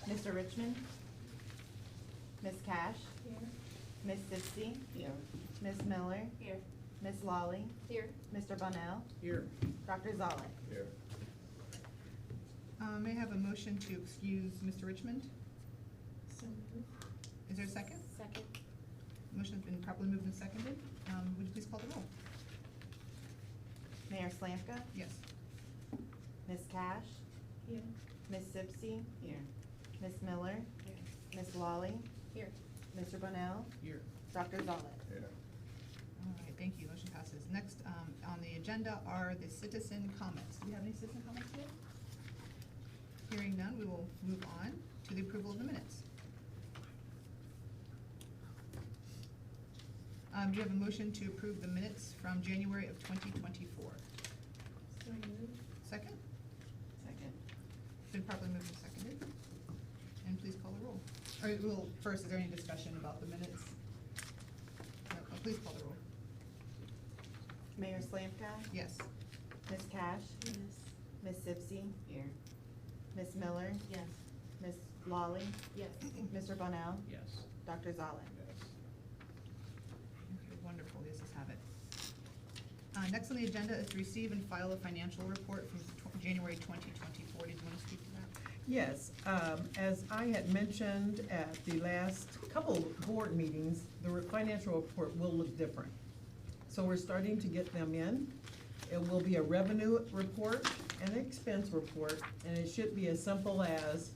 Mr. Richmond? Ms. Cash? Here. Ms. Sipsey? Here. Ms. Miller? Here. Ms. Lawley? Here. Mr. Bunnell? Here. Dr. Zollek? Here. May I have a motion to excuse Mr. Richmond? So moved. Is there a second? Second. Motion's been properly moved and seconded. Would you please call the roll? Mayor Slanka? Yes. Ms. Cash? Here. Ms. Sipsey? Here. Ms. Miller? Here. Ms. Lawley? Here. Mr. Bunnell? Here. Dr. Zollek? Here. All right, thank you. Motion passes. Next, on the agenda are the citizen comments. Do we have any citizen comments today? Hearing none, we will move on to the approval of the minutes. Do you have a motion to approve the minutes from January of 2024? So moved. Second? Second. Been properly moved and seconded. And please call the roll. All right, well, first, is there any discussion about the minutes? No, please call the roll. Mayor Slanka? Yes. Ms. Cash? Yes. Ms. Sipsey? Here. Ms. Miller? Yes. Ms. Lawley? Yes. Mr. Bunnell? Yes. Dr. Zollek? Yes. Okay, wonderful, the ayes have it. Next on the agenda is to receive and file a financial report from January 2024. Did you want to speak to that? Yes, as I had mentioned at the last couple of board meetings, the financial report will look different. So we're starting to get them in. It will be a revenue report and an expense report, and it should be as simple as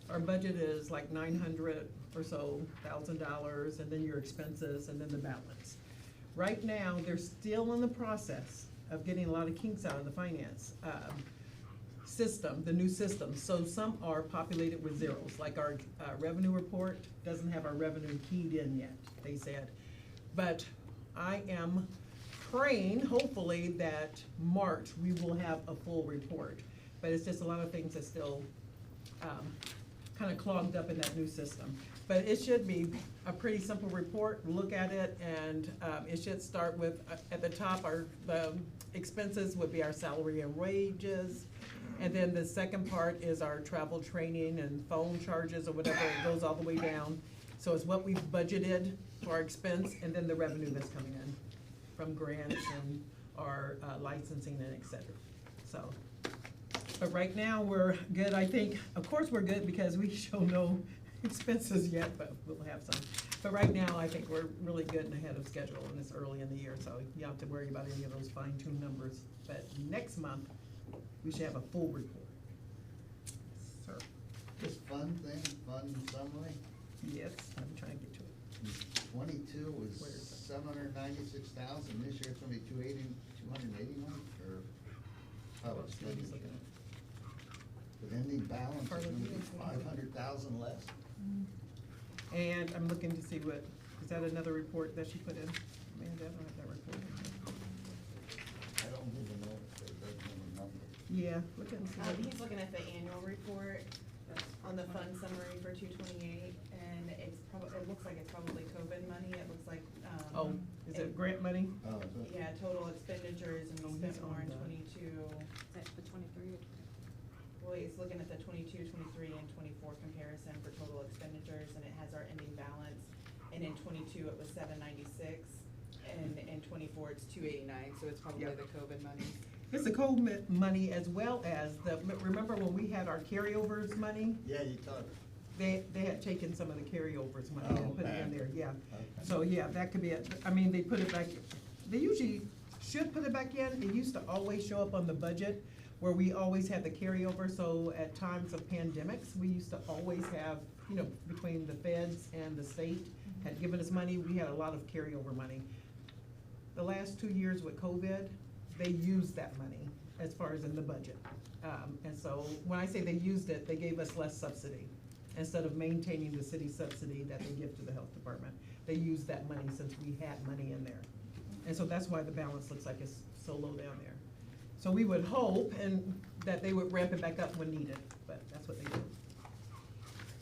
our budget is like $900 or so thousand, and then your expenses, and then the balance. Right now, they're still in the process of getting a lot of kinks out of the finance system, the new system. So some are populated with zeros, like our revenue report doesn't have our revenue keyed in yet, they said. But I am praying, hopefully, that March we will have a full report. But it's just a lot of things that still kind of clogged up in that new system. But it should be a pretty simple report. Look at it, and it should start with, at the top, the expenses would be our salary and wages. And then the second part is our travel, training, and phone charges or whatever. It goes all the way down. So it's what we've budgeted for our expense, and then the revenue that's coming in from grants and our licensing and et cetera. So, but right now, we're good. I think, of course, we're good because we show no expenses yet, but we'll have some. But right now, I think we're really good and ahead of schedule, and it's early in the year, so you don't have to worry about any of those fine-tuned numbers. But next month, we should have a full report. Sir? This fund thing, fund summary, Yes, I'm trying to get to it. 22 was Where is it? 796,000, this year it's gonna be 289, or how it's I'm just looking looking. at The ending balance is Part of gonna be it. 500,000 less. it. And I'm looking to see what, is that another report that she put in? Man, I don't have that report. I don't even know if they doesn't have a number. Yeah, look and see. what- He's looking at the annual report on the fund summary for 228, and it looks like it's probably COVID money. It looks like, Oh, is it grant money? Oh, is it? Yeah, total expenditures, and Oh, we he's spent more on in that. 22. Is that for 23? Well, he's looking at the 22, 23, and 24 comparison for total expenditures, and it has our ending balance. And in 22, it was 796, and in 24, it's 289, so it's probably Yep. the COVID money. It's the COVID money as well as remember when we had our carryovers money? Yeah, you told her. They had taken some of the carryovers money Oh, and put it in back. there, yeah. Okay. So, yeah, that could be it. I mean, they put it back, they usually should put it back in. It used to always show up on the budget where we always had the carryover. So at times of pandemics, we used to always have, between the feds and the state had given us money, we had a lot of carryover money. The last 2 years with COVID, they used that money as far as in the budget. And so when I say they used it, they gave us less subsidy. Instead of maintaining the city subsidy that they give to the health department, they used that money since we had money in there. And so that's why the balance looks like it's so low down there. So we would hope that they would ramp it back up when needed, but that's what they did.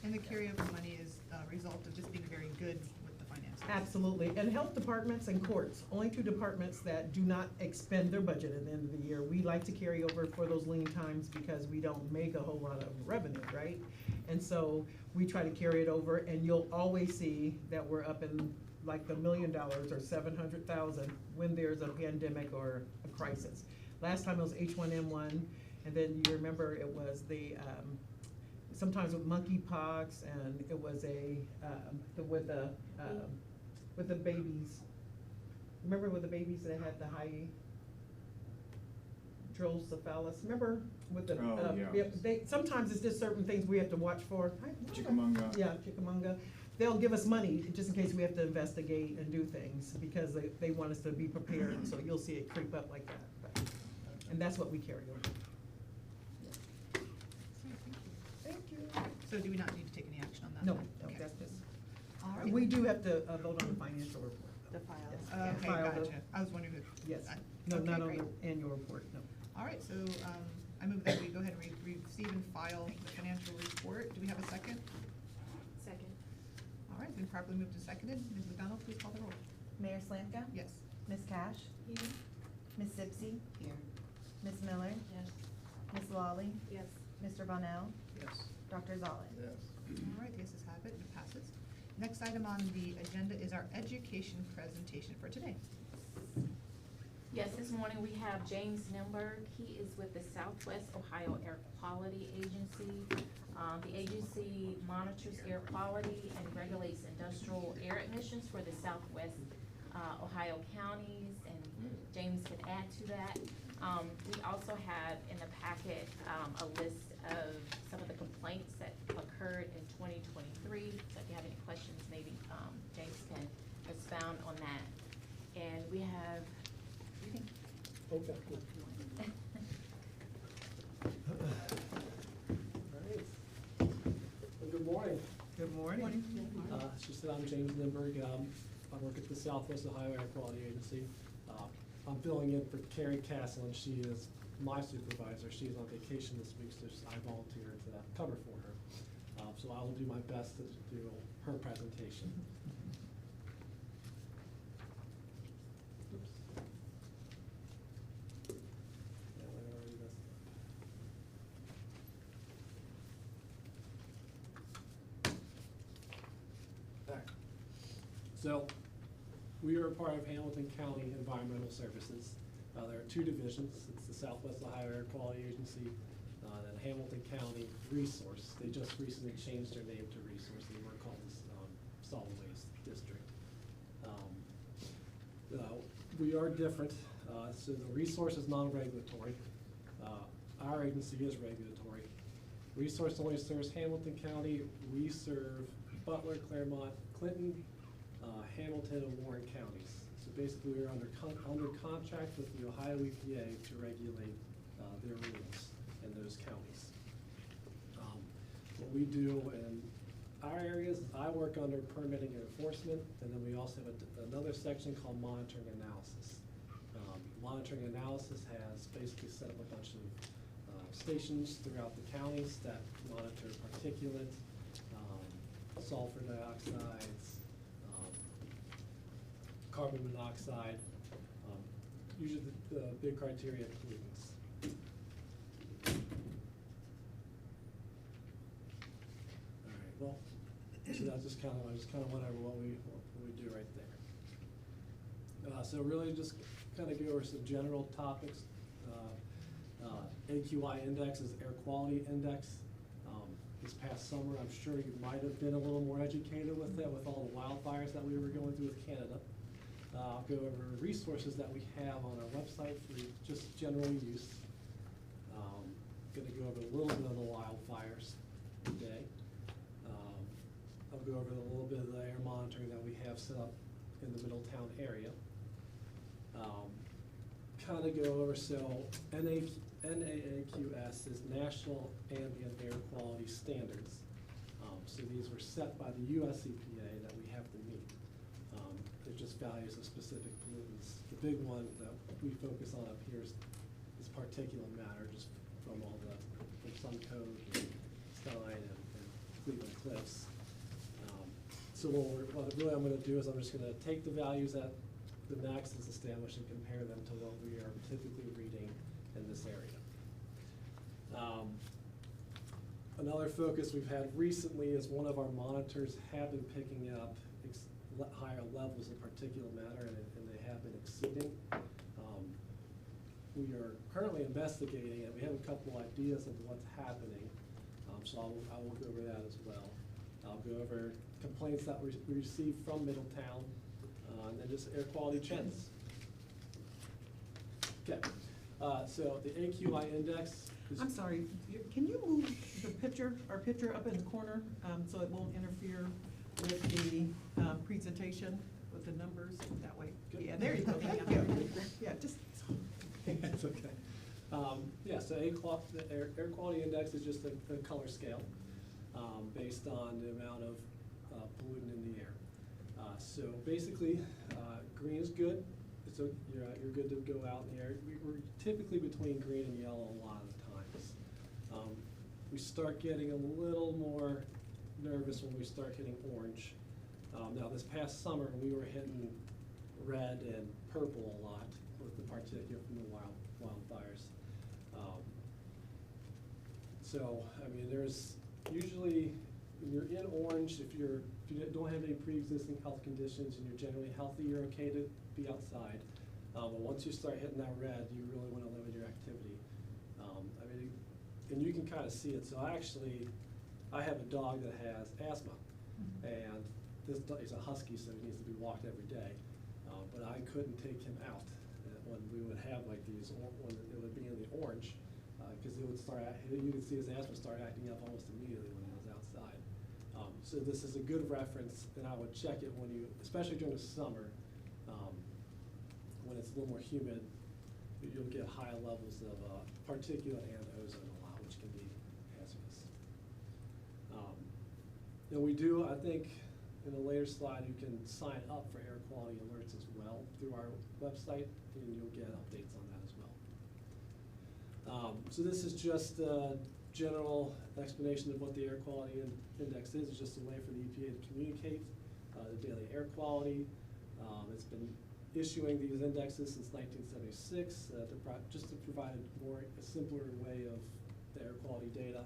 And the carryover money is a result of just being very good with the finances. Absolutely, and health departments and courts, only two departments that do not expend their budget at the end of the year. We like to carry over for those lean times because we don't make a whole lot of revenue, right? And so we try to carry it over, and you'll always see that we're up in like the $1 million or 700,000 when there's a pandemic or a crisis. Last time it was H1N1, and then you remember it was the, sometimes with monkeypox, and it was with the babies. Remember with the babies that had the hydrocephalus? Remember with the, Oh, yeah. sometimes it's just certain things we have to watch for. Chickamauga. Yeah, Chickamauga. They'll give us money just in case we have to investigate and do things, because they want us to be prepared, so you'll see it creep up like that. And that's what we carry over. Thank you. So do we not need to take any action on that? No, then? no, Okay. that's just, All right. we do have to vote on the financial report. The files. Yes. Okay, File the- gotcha. I was wondering if. Yes, I- no, okay, not on great. the annual report, no. All right, so, I move that we go ahead and receive and file the financial report. Do we have a second? Second. All right, it's been properly moved and seconded. Ms. McDonald, please call the roll. Mayor Slanka? Yes. Ms. Cash? Here. Ms. Zipsey? Here. Ms. Miller? Yes. Ms. Lawley? Yes. Mr. Bonnell? Yes. Dr. Zoll? Yes. All right, the ayes have it, it passes. Next item on the agenda is our education presentation for today. Yes, this morning we have James Nimberg. He is with the Southwest Ohio Air Quality Agency. The agency monitors air quality and regulates industrial air emissions for the Southwest Ohio counties, and James can add to that. We also have in the packet a list of some of the complaints that occurred in 2023. So if you have any questions, maybe James can expound on that. And we have, you can. Okay. All right. Well, good morning. Good morning. As she said, I'm James Lindberg. I work at the Southwest Ohio Air Quality Agency. I'm filling in for Carrie Castle, and she is my supervisor. She's on vacation this week, so I volunteered to cover for her. So I will do my best to do her presentation. Oops. Yeah, I already messed up. All right. So, we are a part of Hamilton County Environmental Services. There are two divisions. It's the Southwest Ohio Air Quality Agency and Hamilton County Resource. They just recently changed their name to Resource. They were called Solid Waste District. We are different. So the Resource is non-regulatory. Our agency is regulatory. Resource only serves Hamilton County. We serve Butler, Claremont, Clinton, Hamilton, and Warren counties. So basically, we're under contract with the Ohio EPA to regulate their rules in those counties. What we do in our areas, I work under permitting and enforcement, and then we also have another section called monitoring analysis. Monitoring analysis has basically set up a bunch of stations throughout the counties that monitor particulate, sulfur dioxides, carbon monoxide, usually the big criteria pollutants. All right, well, so that's just kind of went over what we do right there. So really just kind of go over some general topics. AQI index is air quality index. This past summer, I'm sure you might have been a little more educated with that, with all the wildfires that we were going through with Canada. I'll go over resources that we have on our website for just general use. Going to go over a little bit of the wildfires today. I'll go over a little bit of the air monitoring that we have set up in the Middletown area. Kind of go over, so NAAQS is National Ambient Air Quality Standards. So these were set by the US EPA that we have to meet. They're just values of specific pollutants. The big one that we focus on up here is particulate matter, just from all the, from Suncode, Stein, and Cleveland Cliffs. So what really I'm gonna do is I'm just gonna take the values that the NAAQS has established and compare them to what we are typically reading in this area. Another focus we've had recently is one of our monitors have been picking up higher levels of particulate matter, and they have been exceeding. We are currently investigating it. We have a couple ideas of what's happening, so I will go over that as well. I'll go over complaints that we received from Middletown, and then just air quality trends. Okay, so the AQI index is. I'm sorry, can you move our picture up in the corner, so it won't interfere with the, presentation with the numbers that way? Good. Yeah, there you go, thank you. Yeah, just. That's okay. Yeah, so the air quality index is just a color scale based on the amount of pollutant in the air. So basically, green is good. So you're good to go out in the air. We're typically between green and yellow a lot of the times. We start getting a little more nervous when we start hitting orange. Now this past summer, we were hitting red and purple a lot with the particulate from the wildfires. So, I mean, there's usually, when you're in orange, if you don't have any pre-existing health conditions and you're generally healthy, you're okay to be outside. But once you start hitting that red, you really want to limit your activity. I mean, and you can kind of see it. So I have a dog that has asthma, and this dog, he's a husky, so he needs to be walked every day. But I couldn't take him out when we would have like these, when it would be in the orange, because it would start, you could see his asthma start acting up almost immediately when he was outside. So this is a good reference, and I would check it when you, especially during the summer, when it's a little more humid, you'll get high levels of particulate and ozone a lot, which can be hazardous. And we do, I think, in a later slide, you can sign up for air quality alerts as well through our website, and you'll get updates on that as well. So this is just a general explanation of what the air quality index is. It's just a way for the EPA to communicate the daily air quality. It's been issuing these indexes since 1976 just to provide a simpler way of the air quality data.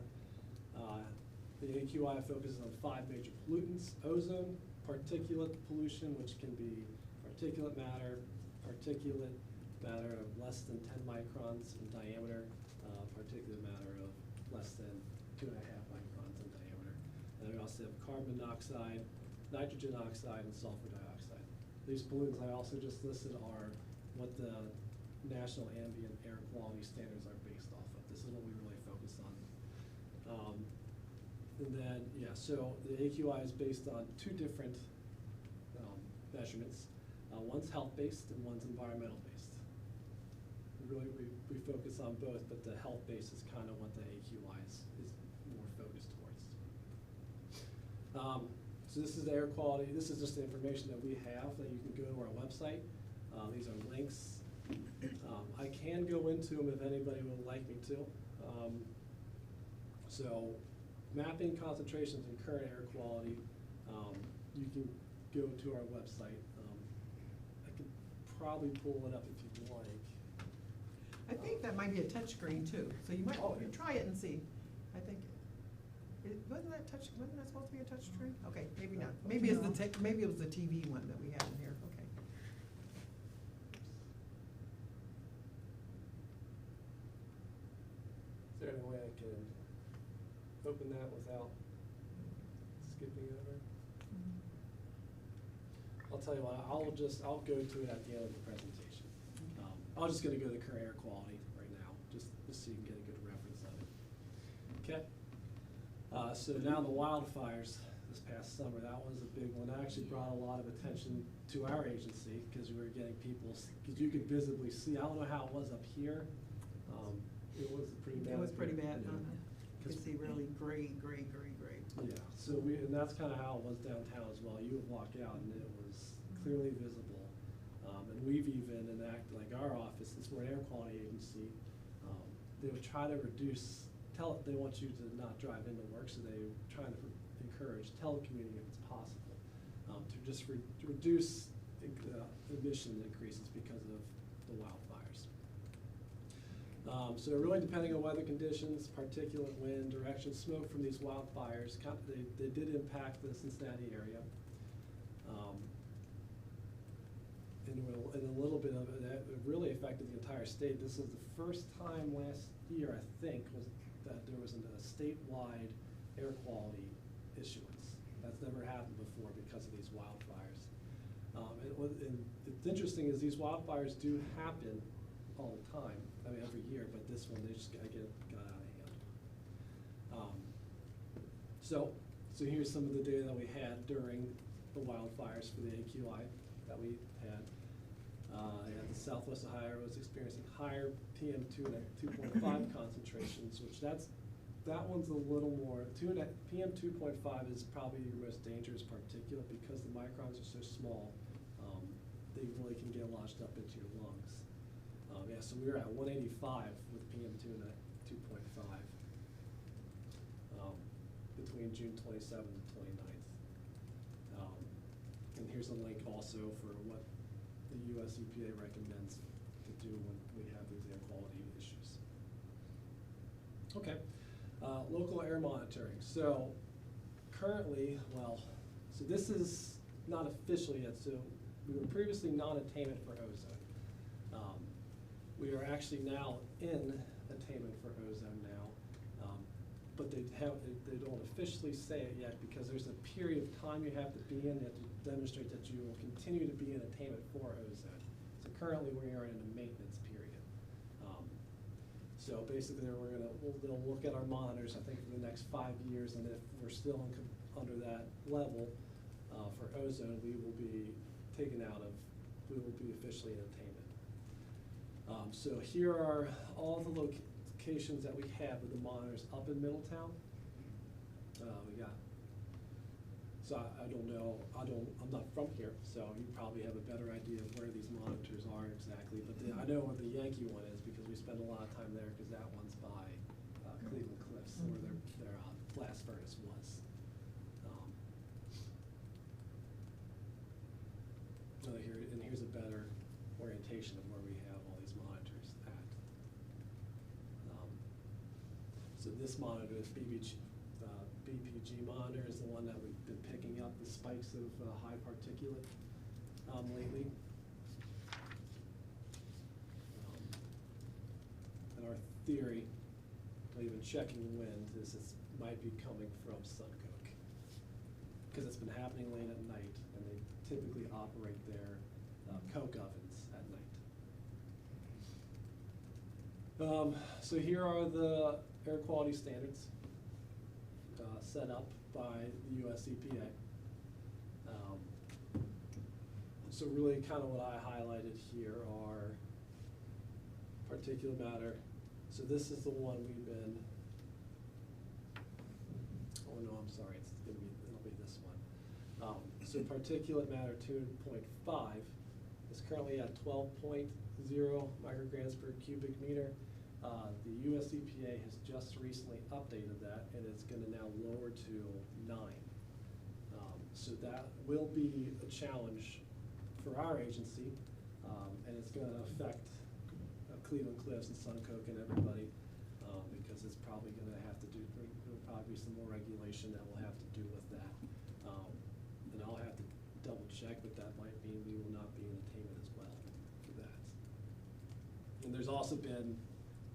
The AQI focuses on 5 major pollutants: ozone, particulate pollution, which can be particulate matter of less than 10 microns in diameter, particulate matter of less than 2.5 microns in diameter. And we also have carbon dioxide, nitrogen oxide, and sulfur dioxide. These pollutants I also just listed are what the National Ambient Air Quality Standards are based off of. This is what we really focus on. And then, yeah, so the AQI is based on 2 different measurements. One's health-based and one's environmental-based. We focus on both, but the health-based is kind of what the AQI is more focused towards. So this is the air quality. This is just the information that we have that you can go to our website. These are links. I can go into them if anybody would like me to. So mapping concentrations in current air quality, you can go to our website. I could probably pull it up if you'd like. I think that might be a touch screen too, so you might, try it and see. I think, wasn't that supposed to be a touch screen? Okay, maybe not. Maybe it's maybe it was the TV one that we have in here, okay. Is there any way I can open that without skipping over? I'll tell you what, I'll go to it at the end of the presentation. I'm just gonna go to the current air quality right now, just so you can get a good reference of it. Okay, so now the wildfires this past summer, that was a big one. That actually brought a lot of attention to our agency because we were getting people, because you could visibly see, I don't know how it was up here. It was pretty bad. It was pretty bad, Yeah. You could see really gray. Yeah, so and that's kind of how it was downtown as well. You would walk out and it was clearly visible. And we've even enacted, like our office, since we're an air quality agency, they would try to reduce, they want you to not drive into work, so they were trying to encourage telecommuting if it's possible, to just reduce emission increases because of the wildfires. So really depending on weather conditions, particulate wind, or actually smoke from these wildfires, they did impact the Cincinnati area. And a little bit of it really affected the entire state. This is the first time last year, I think, was that there was a statewide air quality issuance. That's never happened before because of these wildfires. And it's interesting is these wildfires do happen all the time, I mean every year, but this one, they just got out of hand. So here's some of the data that we had during the wildfires for the AQI that we had. The Southwest Ohio was experiencing higher PM2.5 concentrations, which that one's a little more, PM2.5 is probably your most dangerous particulate because the microns are so small, they really can get lodged up into your lungs. So we were at 185 with PM2.5 between June 27th and 29th. And here's a link also for what the US EPA recommends to do when we have these air quality issues. Okay, local air monitoring. So currently, so this is not official yet, so we were previously non-attainment for ozone. We are actually now in attainment for ozone now, but they don't officially say it yet because there's a period of time you have to be in. You have to demonstrate that you will continue to be in attainment for ozone. So currently we are in a maintenance period. So basically they'll look at our monitors, I think, for the next 5 years, and if we're still under that level for ozone, we will be officially in attainment. So here are all the locations that we have with the monitors up in Middletown. I don't know, I'm not from here, so you probably have a better idea of where these monitors are exactly, but I know where the Yankee one is because we spend a lot of time there because that one's by Cleveland Cliffs, where their blast furnace was. Here's a better orientation of where we have all these monitors at. So this monitor, this BPG monitor, is the one that we've been picking up the spikes of high particulate lately. And our theory, even checking wind, is this might be coming from Suncoke because it's been happening late at night, and they typically operate their coke ovens at night. So here are the air quality standards set up by the US EPA. So really kind of what I highlighted here are particulate matter. So this is the one we've been, oh no, I'm sorry, it'll be this one. So particulate matter 2.5 is currently at 12.0 micrograms per cubic meter. The US EPA has just recently updated that, and it's going to now lower to 9. So that will be a challenge for our agency, and it's going to affect Cleveland Cliffs and Suncoke and everybody, because it's probably going to have to do, there'll probably be some more regulation that will have to do with that. And I'll have to double check, but that might mean we will not be in attainment as well for that. And there's also been,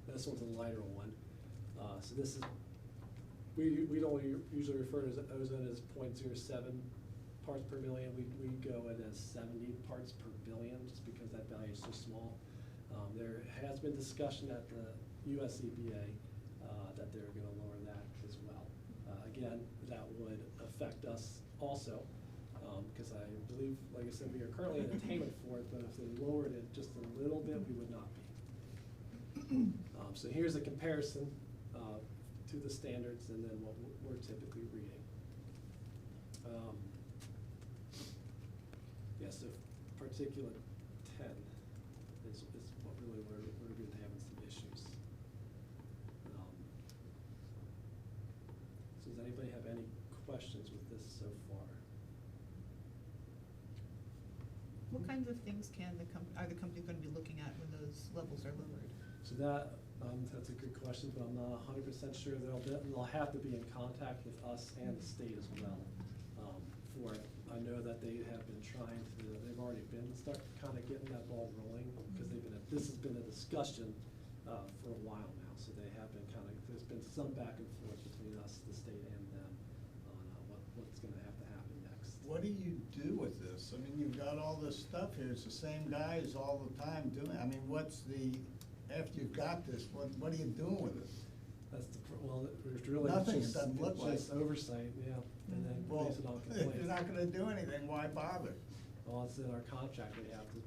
this one's a lighter one. So this is, we don't usually refer to ozone as 0.07 parts per million. We go in as 70 parts per billion just because that value is so small. There has been discussion at the US EPA that they're going to lower that as well. Again, that would affect us also because I believe, like I said, we are currently in attainment for it, but if they lowered it just a little bit, we would not be. So here's a comparison to the standards and then what we're typically reading. So particulate 10 is what really we're going to be having some issues. So does anybody have any questions with this so far? What kinds of things are the company going to be looking at when those levels are lowered? So that's a good question, but I'm not 100% sure. They'll have to be in contact with us and the state as well for it. I know that they have been they've already been kind of getting that ball rolling, because this has been a discussion for a while now. So they have been there's been some back and forth between us, the state, and them on what's gonna have to happen next. What do you do with this? I mean, you've got all this stuff here, it's the same guys all the time doing, I mean, after you've got this, what are you doing with it? That's there's really Nothing, it just, doesn't look like. just oversight, yeah, and then Well, base it on if complaints. you're not gonna do anything, why bother? Well, it's in our contract,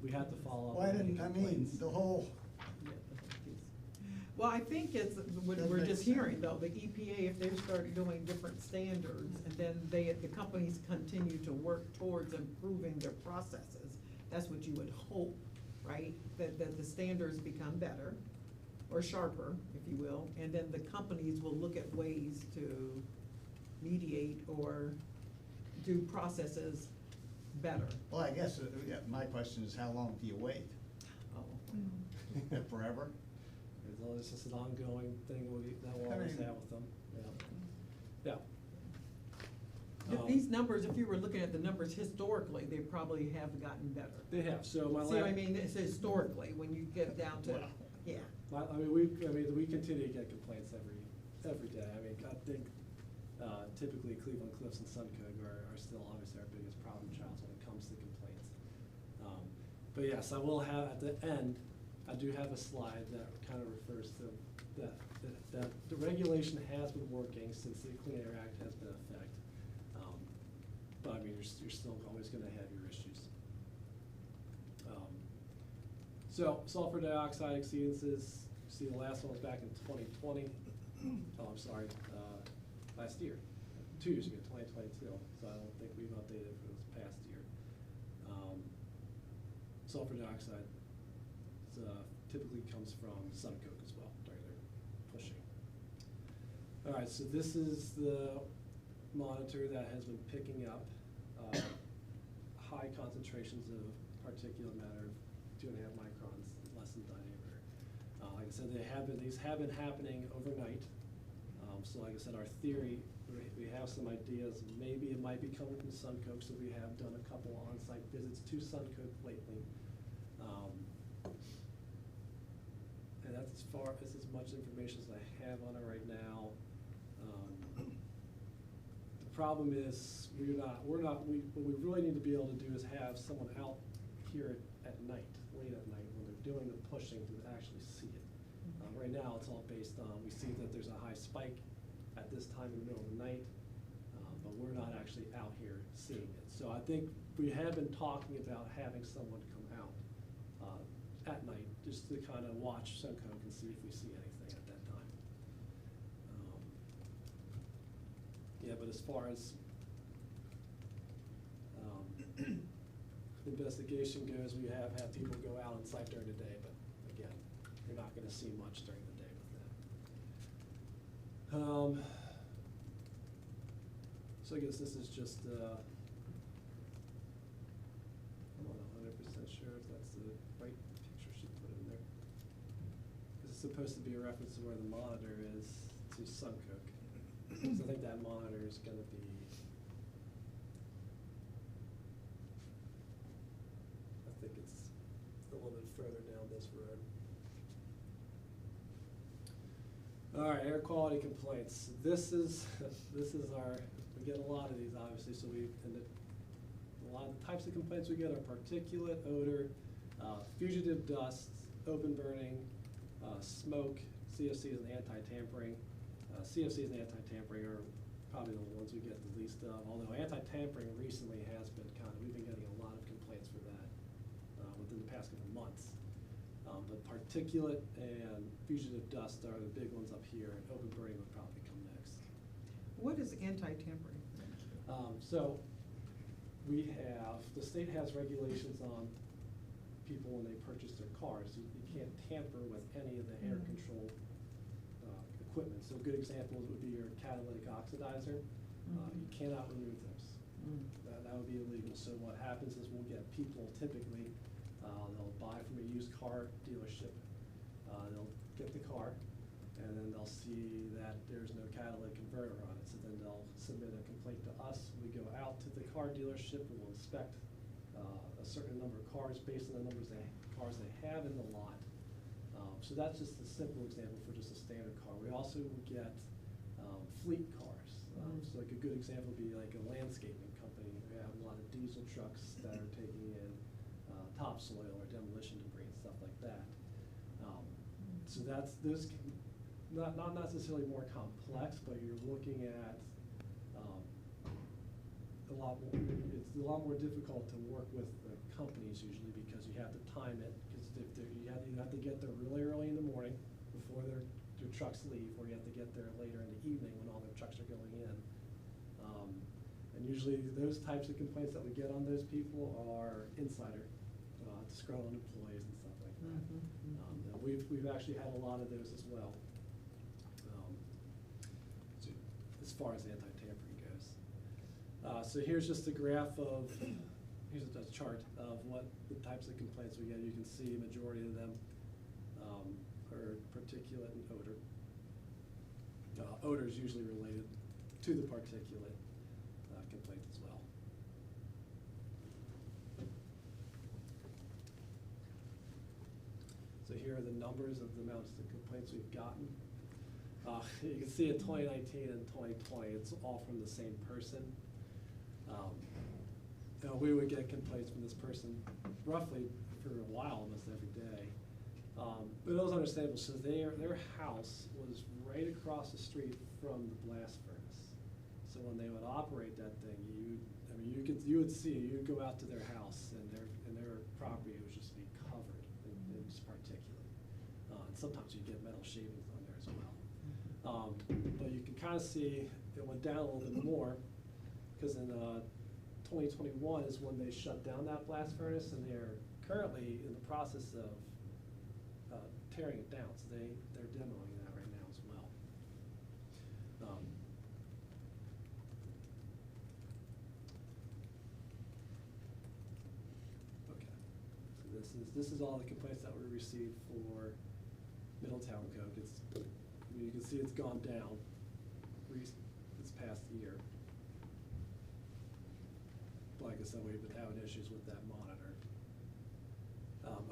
we have to follow up. Why on any didn't, complaints. the whole, Well, I think it's, what That we're makes just sense. hearing though, the EPA, if they start doing different standards, and then the companies continue to work towards improving their processes, that's what you would hope, right? That the standards become better, or sharper, if you will, and then the companies will look at ways to mediate or do processes better. well, I guess, yeah, my question is, how long do you wait? Oh. Forever? It's just an ongoing thing that we'll always have with them, yeah. If these numbers, if you were looking at the numbers historically, they probably have gotten better. They have, so my See what I mean? It's historically, when you get down to, Well. yeah. we continue to get complaints every day. I mean, I think typically Cleveland Cliffs and Suncook are still obviously our biggest problem childs when it comes to complaints. But yes, I will have, at the end, I do have a slide that kind of refers to that the regulation has been working since the Clean Air Act has been in effect. But I mean, you're still always gonna have your issues. So sulfur dioxide exceedances, see the last one was back in 2020. Oh, I'm sorry, last year, 2 years ago, 2022. So I don't think we've updated for this past year. Sulfur dioxide typically comes from Suncook as well during their pushing. All right, so this is the monitor that has been picking up high concentrations of particulate matter, 2.5 microns, less than diameter. Like I said, these have been happening overnight. So like I said, our theory, we have some ideas. Maybe it might be coming from Suncook, so we have done a couple on-site visits to Suncook lately. And that's as much information as I have on it right now. The problem is what we really need to be able to do is have someone out here at night, late at night, when they're doing the pushing to actually see it. Right now, it's all based on, we see that there's a high spike at this time in the middle of the night, but we're not actually out here seeing it. So I think we have been talking about having someone come out at night, just to kind of watch Suncook and see if we see anything at that time. Yeah, but as far as investigation goes, we have had people go out on site during the day, but again, you're not gonna see much during the day with that. So I guess this is just, I'm not 100% sure if that's the right picture she put in there. This is supposed to be a reference to where the monitor is to Suncook. So I think that monitor is gonna be, I think it's a little bit further down this road. All right, air quality complaints. This is our, we get a lot of these obviously, so a lot of the types of complaints we get are particulate, odor, fugitive dust, open burning, smoke, CFCs and anti-tampering. CFCs and anti-tampering are probably the ones we get the least of, although anti-tampering recently has been we've been getting a lot of complaints for that within the past couple of months. But particulate and fugitive dust are the big ones up here, and open burning would probably come next. What is anti-tampering? So the state has regulations on people when they purchase their cars. You can't tamper with any of the air control equipment. So good examples would be your catalytic oxidizer. You cannot remove those. That would be illegal. So what happens is we'll get people typically, they'll buy from a used car dealership. They'll get the car, and then they'll see that there's no catalytic converter on it. So then they'll submit a complaint to us. We go out to the car dealership, we will inspect a certain number of cars based on the cars they have in the lot. So that's just a simple example for just a standard car. We also get fleet cars. So like a good example would be like a landscaping company. We have a lot of diesel trucks that are taking in topsoil or demolition debris and stuff like that. So those can, not necessarily more complex, but you're looking at it's a lot more difficult to work with the companies usually because you have to time it, because you have to get there really early in the morning before their trucks leave, or you have to get there later in the evening when all their trucks are going in. And usually those types of complaints that we get on those people are insider, disgruntled employees and stuff like that. And we've actually had a lot of those as well, as far as anti-tampering goes. So here's just a graph of, here's a chart of what the types of complaints we get. You can see a majority of them are particulate and odor. Odor is usually related to the particulate complaints as well. So here are the numbers of the amounts of complaints we've gotten. You can see in 2019 and 2020, it's all from the same person. We would get complaints from this person roughly for a while, almost every day. But it was understandable. So their house was right across the street from the blast furnace. So when they would operate that thing, you would see, you'd go out to their house and their property would just be covered in just particulate. And sometimes you get metal shavings on there as well. But you can kind of see it went down a little bit more, because in 2021 is when they shut down that blast furnace, and they're currently in the process of tearing it down. So they're demoing that right now as well. Okay, so this is all the complaints that we received for Middletown Coke. You can see it's gone down this past year. Like I said, we've been having issues with that monitor.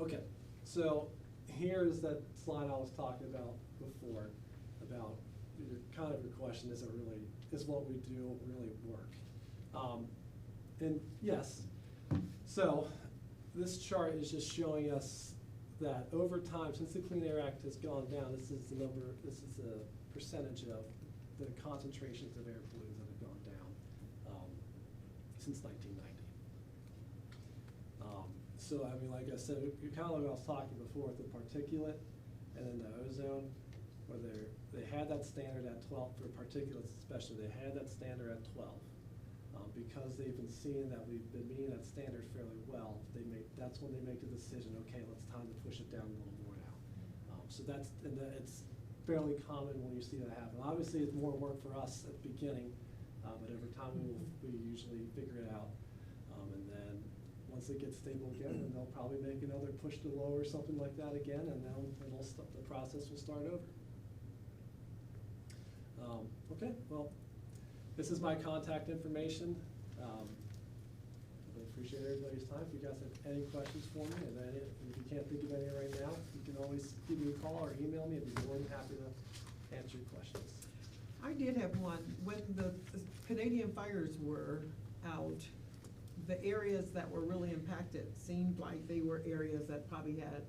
Okay, so here's that slide I was talking about before, about your question, is what we do really work? And yes, so this chart is just showing us that over time, since the Clean Air Act has gone down, this is the percentage of the concentrations of air pollutants that have gone down since 1990. So I mean, like I said, you kind of like I was talking before with the particulate and then the ozone, where they had that standard at 12 for particulates, especially. They had that standard at 12 because they've been seeing that we've been meeting that standard fairly well. That's when they make the decision. Okay, it's time to push it down a little more now. So it's fairly common when you see that happen. Obviously, it's more work for us at the beginning, but over time we usually figure it out, and then once it gets stable again, then they'll probably make another push to lower or something like that again, and then the process will start over. Okay, well, this is my contact information. I appreciate everybody's time. If you guys have any questions for me, and then if you can't think of any right now, you can always give me a call or email me. I'd be more than happy to answer your questions. I did have one. When the Canadian fires were out, the areas that were really impacted seemed like they were areas that probably had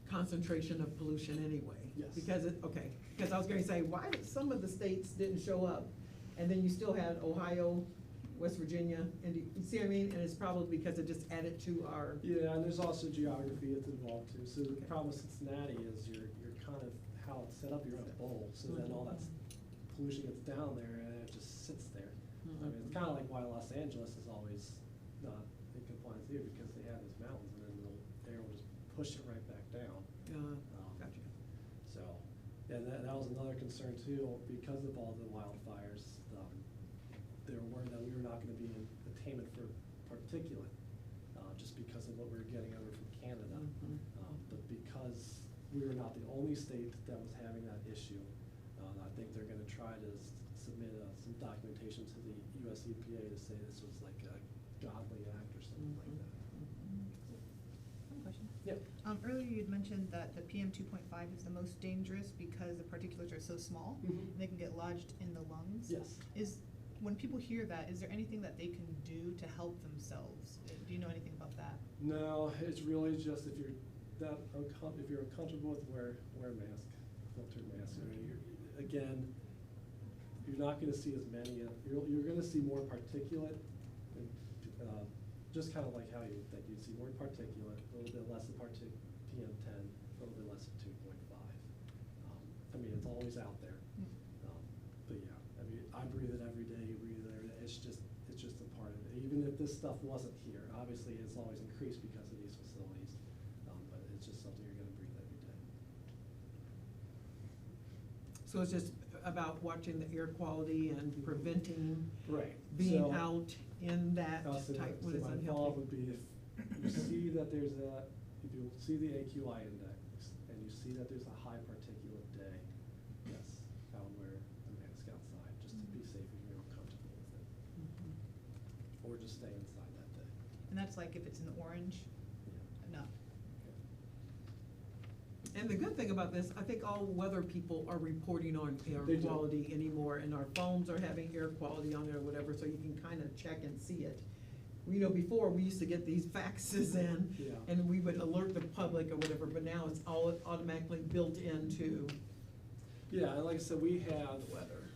concentration of pollution anyway. Yes. Because I was gonna say, why did some of the states didn't show up? And then you still had Ohio, West Virginia, and you see what I mean? And it's probably because it just added to our. Yeah, and there's also geography that's involved too. So the Okay. problem with Cincinnati is you're kind of, how it's set up, you're in a bowl, so then all that pollution gets down there and it just sits there. I mean, it's kind of like why Los Angeles is always not in compliance here, because they have these mountains and then the air will just push it right back down. Gotcha. So, yeah, that was another concern too, because of all the wildfires. They were worried that we were not going to be in attainment for particulate, just because of what we were getting over from Canada. But because we were not the only state that was having that issue. I think they're gonna try to submit some documentation to the US EPA to say this was like a godly act or something like that. One question. Yep. Earlier you'd mentioned that the PM 2.5 is the most dangerous because the particulates are so small, Mhm. and they can get lodged in the lungs. Yes. When people hear that, is there anything that they can do to help themselves? Do you know anything about that? No, it's really just if you're if you're uncomfortable with wear a mask, filtered mask. I mean, again, you're not gonna see as many, you're gonna see more particulate, and, just kind of like how you would think, you'd see more particulate, a little bit less of PM10, a little bit less of 2.5. I mean, it's always out there. But yeah, I mean, I breathe it every day, you breathe it every day, it's just a part of it. Even if this stuff wasn't here, obviously it's always increased because of these facilities, but it's just something you're gonna breathe every day. So it's just about watching the air quality and preventing Right. being So- out in that So type, what so is my follow-up unhealthy. would be if you see that if you see the AQI index and you see that there's a high particulate day, yes, I would wear a mask outside just to be safe if you're uncomfortable with it. Or just stay inside that day. And that's like if it's in the orange? Yeah. No. And the good thing about this, I think all weather people are reporting on air They do. quality anymore, and our phones are having air quality on there or whatever, so you can kind of check and see it. You know, before, we used to get these faxes in, Yeah. and we would alert the public or whatever, but now it's all automatically built into Yeah, and like I said, we have. the weather.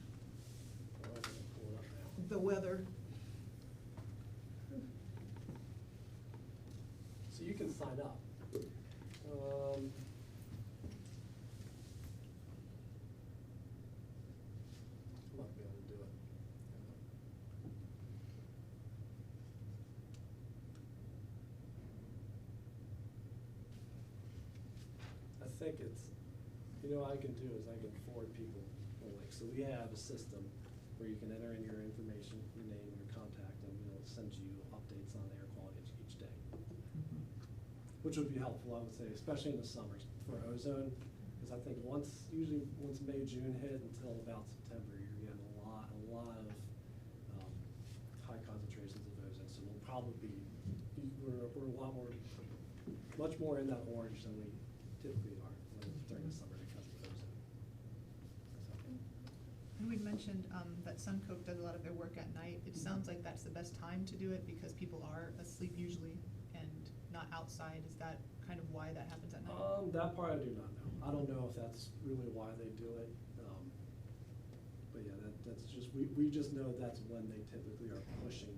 Oh, I can pull it up now. The weather. So you can sign up. I might be able to do it. I think what I can do is I can forward people a link. So we have a system where you can enter in your information, your name, your contact, and it'll send you updates on air quality each day. Which would be helpful, I would say, especially in the summers for ozone, because I think usually once May, June hit until about September, you're getting a lot of high concentrations of ozone. So we'll probably we're a lot more, much more in that orange than we typically are during the summer because of ozone. And we'd mentioned that Suncoke does a lot of their work at night. It sounds like that's the best time to do it because people are asleep usually and not outside. Is that kind of why that happens at night? That part I do not know. I don't know if that's really why they do it. But yeah, that's just, we just know that's when they typically are pushing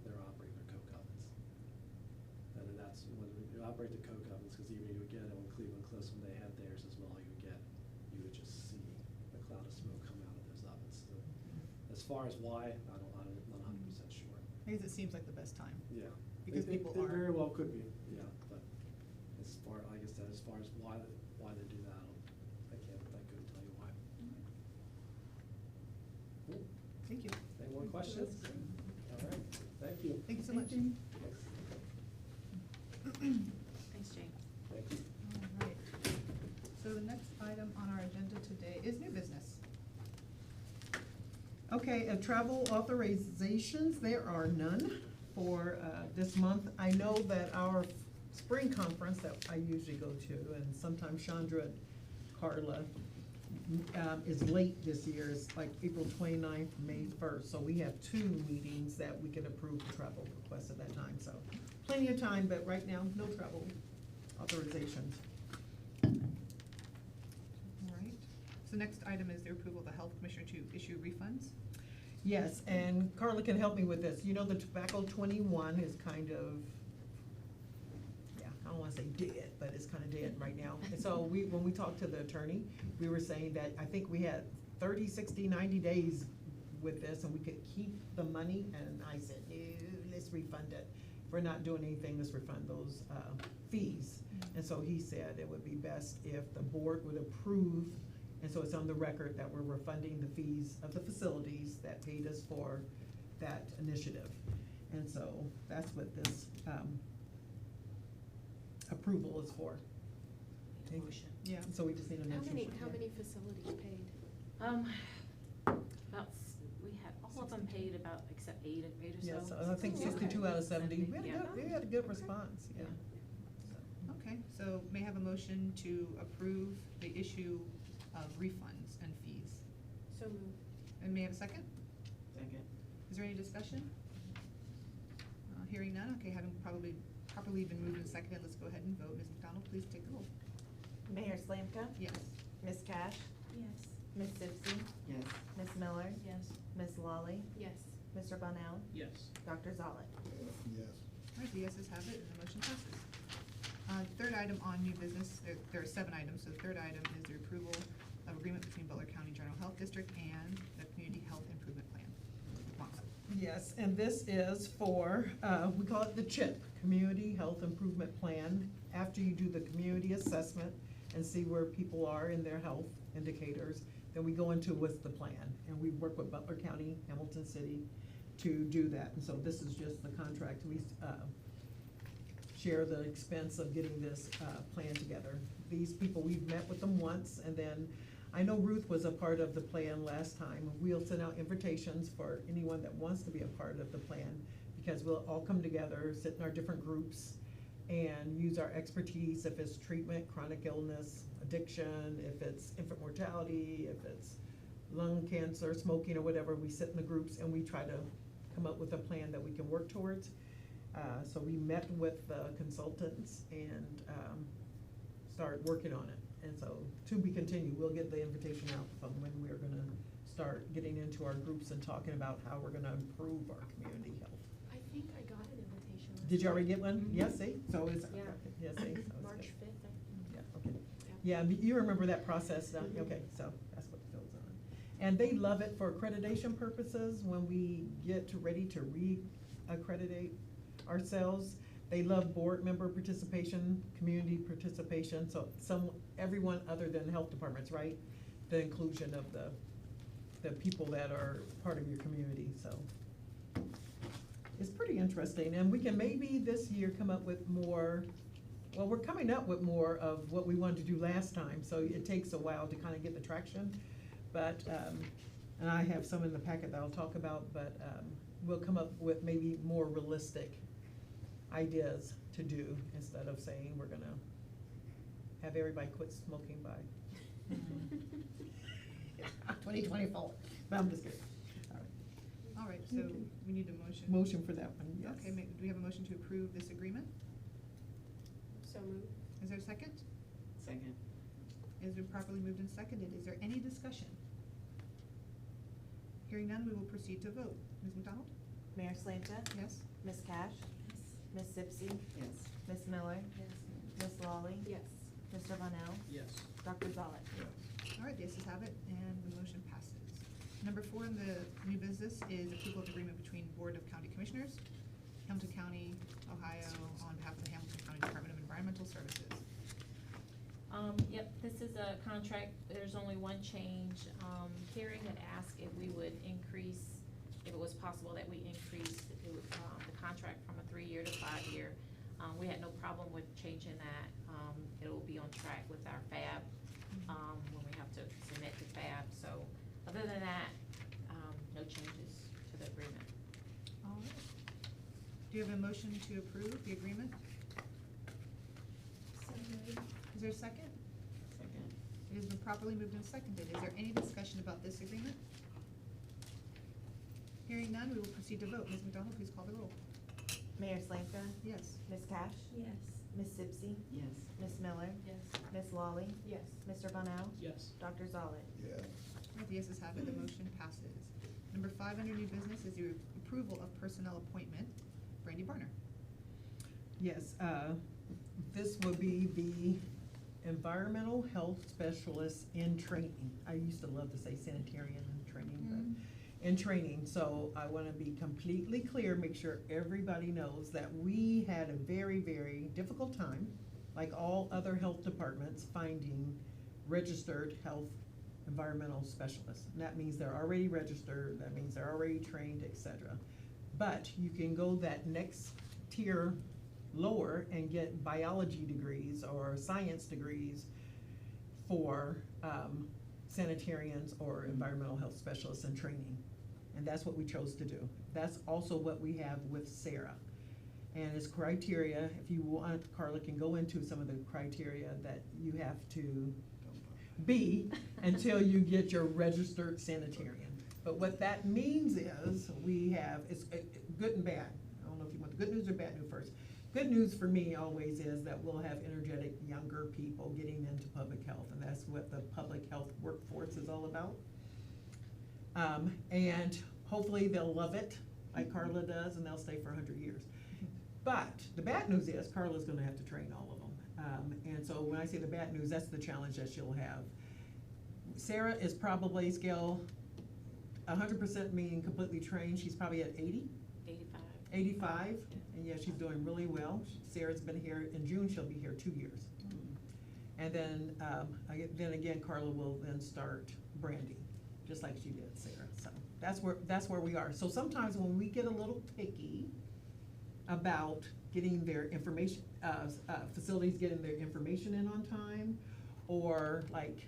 they're operating their coke ovens. And then that's when you operate the coke ovens, because even you would get it when Cleveland Cliffs, when they had theirs as well, you would just see a cloud of smoke come out of those ovens. So as far as why, I'm not 100% sure. I guess it seems like the best time. Yeah. Because people It are. very well could be, yeah, but like I said, as far as why they do that, I couldn't tell you why. Cool. Thank you. Any more questions? All right, thank you. Thank you so much. Thanks, Jane. Thank you. All right. So the next item on our agenda today is new business. Okay, travel authorizations, there are none for this month. I know that our spring conference that I usually go to, and sometimes Chandra and Carla, is late this year. It's like April 29th, May 1st. So we have 2 meetings that we can approve travel requests at that time. So plenty of time, but right now, no travel authorizations. All right. So next item is the approval of the health commissioner to issue refunds. Yes, and Carla can help me with this. You know, the tobacco 21 is kind of, yeah, I don't wanna say dead, but it's kinda dead right now. And so when we talked to the attorney, we were saying that I think we had 30, 60, 90 days with this, and we could keep the money, and I said, no, let's refund it. If we're not doing anything, let's refund those fees. And so he said it would be best if the board would approve, and so it's on the record that we're refunding the fees of the facilities that paid us for that initiative. And so that's what this approval is for. Okay. motion. Yeah. So we just need a motion. for How that. many facilities paid? We had, all of them paid about, except eight or so. Yes, I think Oh, okay. 62 out of 70. We had a Yeah. good, we had a good response, yeah. Okay, so may I have a motion to approve the issue of refunds and fees? So moved. And may I have a second? Second. Is there any discussion? Hearing none, okay, having properly been moved and seconded, let's go ahead and vote. Ms. McDonald, please take the roll. Mayor Slanka? Yes. Ms. Cash? Yes. Ms. Zipsey? Yes. Ms. Miller? Yes. Ms. Lawley? Yes. Mr. Bunnell? Yes. Dr. Zollett? Yes. All right, the yeses have it, and the motion passes. Third item on new business, there are 7 items, so the third item is the approval of agreement between Butler County General Health District and the Community Health Improvement Plan. Monica. Yes, and this is for, we call it the CHIP, Community Health Improvement Plan. After you do the community assessment and see where people are in their health indicators, then we go into what's the plan. And we work with Butler County, Hamilton City to do that. And so this is just the contract. We share the expense of getting this plan together. These people, we've met with them once, and then I know Ruth was a part of the plan last time. We'll send out invitations for anyone that wants to be a part of the plan, because we'll all come together, sit in our different groups, and use our expertise, if it's treatment, chronic illness, addiction, if it's infant mortality, if it's lung cancer, smoking, or whatever. We sit in the groups and we try to come up with a plan that we can work towards. So we met with the consultants and start working on it. And so, to be continued, we'll get the invitation out from when we're gonna start getting into our groups and talking about how we're gonna improve our community health. I think I got an invitation. last Did you already night. get one? Mhm. Yes, see, so it's, Yeah. yes, see, so it's March good. 5th, Yeah, okay. Yeah. Yeah, you remember that process, don't you? Mhm. Okay, so that's what Phil's on. And they love it for accreditation purposes, when we get ready to re-accreditate ourselves. They love board member participation, community participation, so everyone other than health departments, right? The inclusion of the people that are part of your community, so. It's pretty interesting, and we can maybe this year come up with more, well, we're coming up with more of what we wanted to do last time, so it takes a while to kind of get the traction. But, and I have some in the packet that I'll talk about, but, we'll come up with maybe more realistic ideas to do, instead of saying we're gonna have everybody quit smoking by 2024. But I'm just kidding. All right. All right, so we need a motion. Motion for that one, yes. Okay, do we have a motion to approve this agreement? So moved. Is there a second? Second. Is it properly moved and seconded? Is there any discussion? Hearing none, we will proceed to vote. Ms. McDonald? Mayor Slanka? Yes? Ms. Cash? Ms. Zipsey? Yes. Ms. Miller? Yes. Ms. Lawley? Yes. Mr. Bunnell? Yes. Dr. Zollett? All right, the ayes have it, and the motion passes. Number 4 in the new business is approval of agreement between Board of County Commissioners, Hamilton County, Ohio, on behalf of the Hamilton County Department of Environmental Services. Yep, this is a contract, there's only one change. Carrie had asked if we would increase, if it was possible that we increase the contract from a 3-year to 5-year. We had no problem with changing that. It will be on track with our FAB, when we have to submit to FAB. So, other than that, no changes to the agreement. All right. Do you have a motion to approve the agreement? So moved. Is there a second? Second. It has been properly moved and seconded. Is there any discussion about this agreement? Hearing none, we will proceed to vote. Ms. McDonald, please call the roll. Mayor Slanka? Yes. Ms. Cash? Yes. Ms. Zipsey? Yes. Ms. Miller? Yes. Ms. Lawley? Yes. Mr. Bunnell? Yes. Dr. Zollett? Yes. All right, the ayes have it, the motion passes. Number 5 under new business is the approval of personnel appointment. Brandy Barner. Yes, this will be the environmental health specialist in training. I used to love to say sanitarian in training, but in training. So I want to be completely clear, make sure everybody knows that we had a very, very difficult time, like all other health departments, finding registered health environmental specialists. And that means they're already registered, that means they're already trained, etc. But you can go that next tier lower and get biology degrees or science degrees for sanitarians or environmental health specialists in training. And that's what we chose to do. That's also what we have with Sarah. And it's criteria, if you want, Carla can go into some of the criteria that you have to be until you get your registered sanitarian. But what that means is, we have, it's good and bad. I don't know if you want the good news or bad news first. Good news for me always is that we'll have energetic, younger people getting into public health, and that's what the public health workforce is all about. And hopefully they'll love it, like Carla does, and they'll stay for 100 years. But the bad news is Carla's gonna have to train all of them. And so when I say the bad news, that's the challenge that she'll have. Sarah is probably scale 100% meaning completely trained, she's probably at 80? 85. 85, and yeah, she's doing really well. Sarah's been here, in June she'll be here 2 years. And then, again, Carla will then start branding, just like she did, Sarah. So that's where we are. So sometimes when we get a little picky about getting their information, facilities getting their information in on time, or like,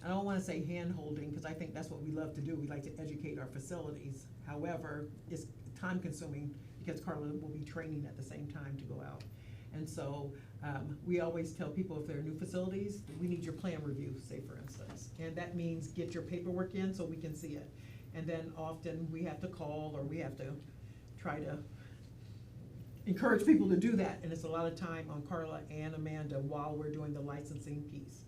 I don't wanna say hand-holding, because I think that's what we love to do. We like to educate our facilities. However, it's time-consuming because Carla will be training at the same time to go out. And so, we always tell people if they're new facilities, we need your plan review, say for instance. And that means get your paperwork in so we can see it. And then often we have to call, or we have to try to encourage people to do that. And it's a lot of time on Carla and Amanda while we're doing the licensing piece.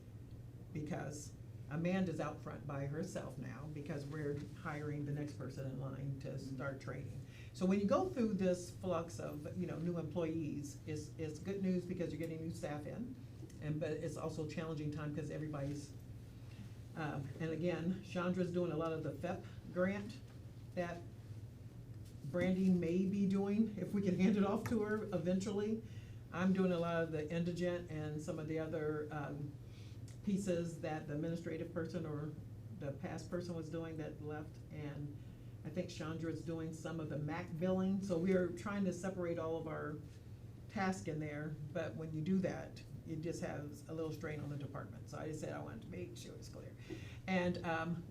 Because Amanda's out front by herself now, because we're hiring the next person in line to start training. So when you go through this flux of, new employees, it's good news because you're getting new staff in, but it's also a challenging time because everybody's, and again, Chandra's doing a lot of the FEP grant that Brandy may be doing, if we can hand it off to her eventually. I'm doing a lot of the indigent and some of the other, pieces that the administrative person or the past person was doing that left, and I think Chandra's doing some of the MAC billing, so we are trying to separate all of our tasks in there, but when you do that, it just has a little strain on the department, so I just said I wanted to make sure it's clear. And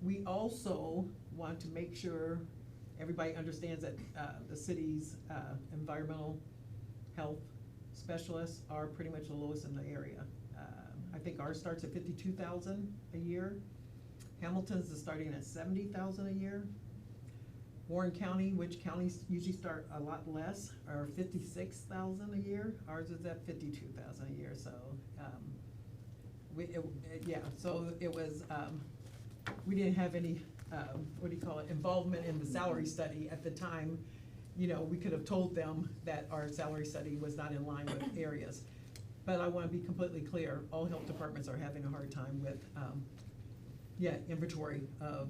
we also want to make sure everybody understands that the city's environmental health specialists are pretty much the lowest in the area. I think ours starts at 52,000 a year. Hamilton's is starting at 70,000 a year. Warren County, which counties usually start a lot less, are 56,000 a year. Ours is at 52,000 a year. So, so it was. We didn't have any involvement in the salary study at the time. We could have told them that our salary study was not in line with areas. But I want to be completely clear, all health departments are having a hard time with, inventory of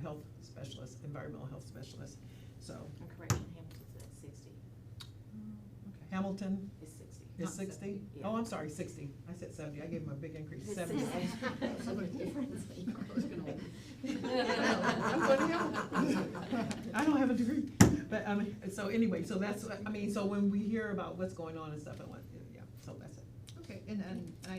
health specialists, environmental health specialists, so. And correction, Hamilton's at 60. Okay. Hamilton It's 60. is Not 60? 70. Yeah. Oh, I'm sorry, 60. I said 70. I gave them a big increase, It's 70. 60. So much difference. I'm going to Hamilton. I don't have a degree, but, so anyway, so that's, so when we hear about what's going on and stuff, so that's it. Okay,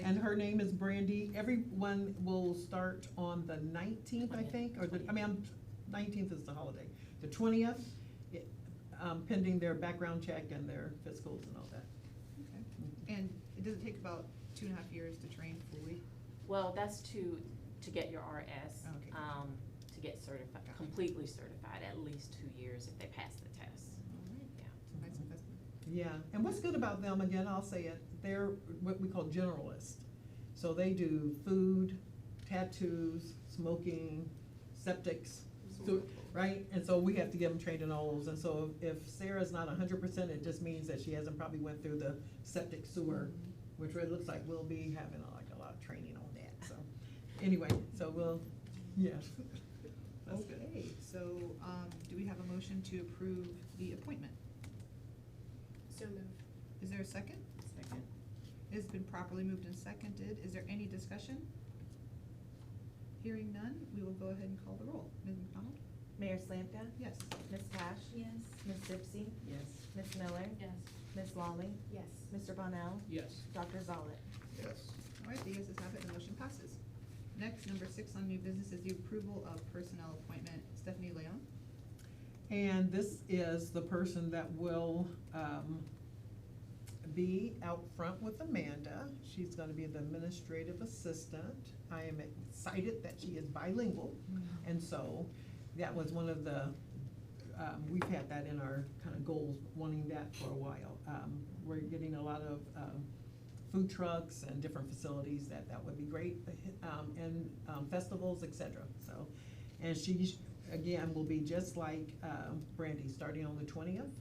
And her name is Brandy. Everyone will start on the 19th, I think, or 19th is the holiday. The 20th, pending their background check and their physicals and all that. Okay. And it does take about 2.5 years to train fully? Well, that's to get your RS, Okay. to get certified, Gotcha. completely certified, at least 2 years if they pass the test. All right. Yeah. So that's Yeah, and what's good about them, again, I'll say it, they're what we call generalists. So they do food, tattoos, smoking, septics, right? And so we have to get them trained in all those. And so if Sarah's not 100%, it just means that she hasn't probably went through the septic sewer, which it looks like we'll be having a lot of training on that, so. Anyway, so we'll, yeah. That's good. Okay, so, do we have a motion to approve the appointment? So moved. Is there a second? Second. It's been properly moved and seconded. Is there any discussion? Hearing none, we will go ahead and call the roll. Ms. McDonald? Mayor Slanka? Yes. Ms. Cash? Yes. Ms. Zipsey? Yes. Ms. Miller? Yes. Ms. Lawley? Yes. Mr. Bonnell? Yes. Dr. Zollett? Yes. All right, the yeses have it, the motion passes. Next, number 6 on new business is the approval of personnel appointment, Stephanie Leon. And this is the person that will, be out front with Amanda. She's gonna be the administrative assistant. I am excited that she is bilingual, and so that was one of the, we've had that in our kind of goals, wanting that for a while. We're getting a lot of, food trucks and different facilities that would be great, and, festivals, et cetera, so. And she, again, will be just like, Brandy, starting on the 20th.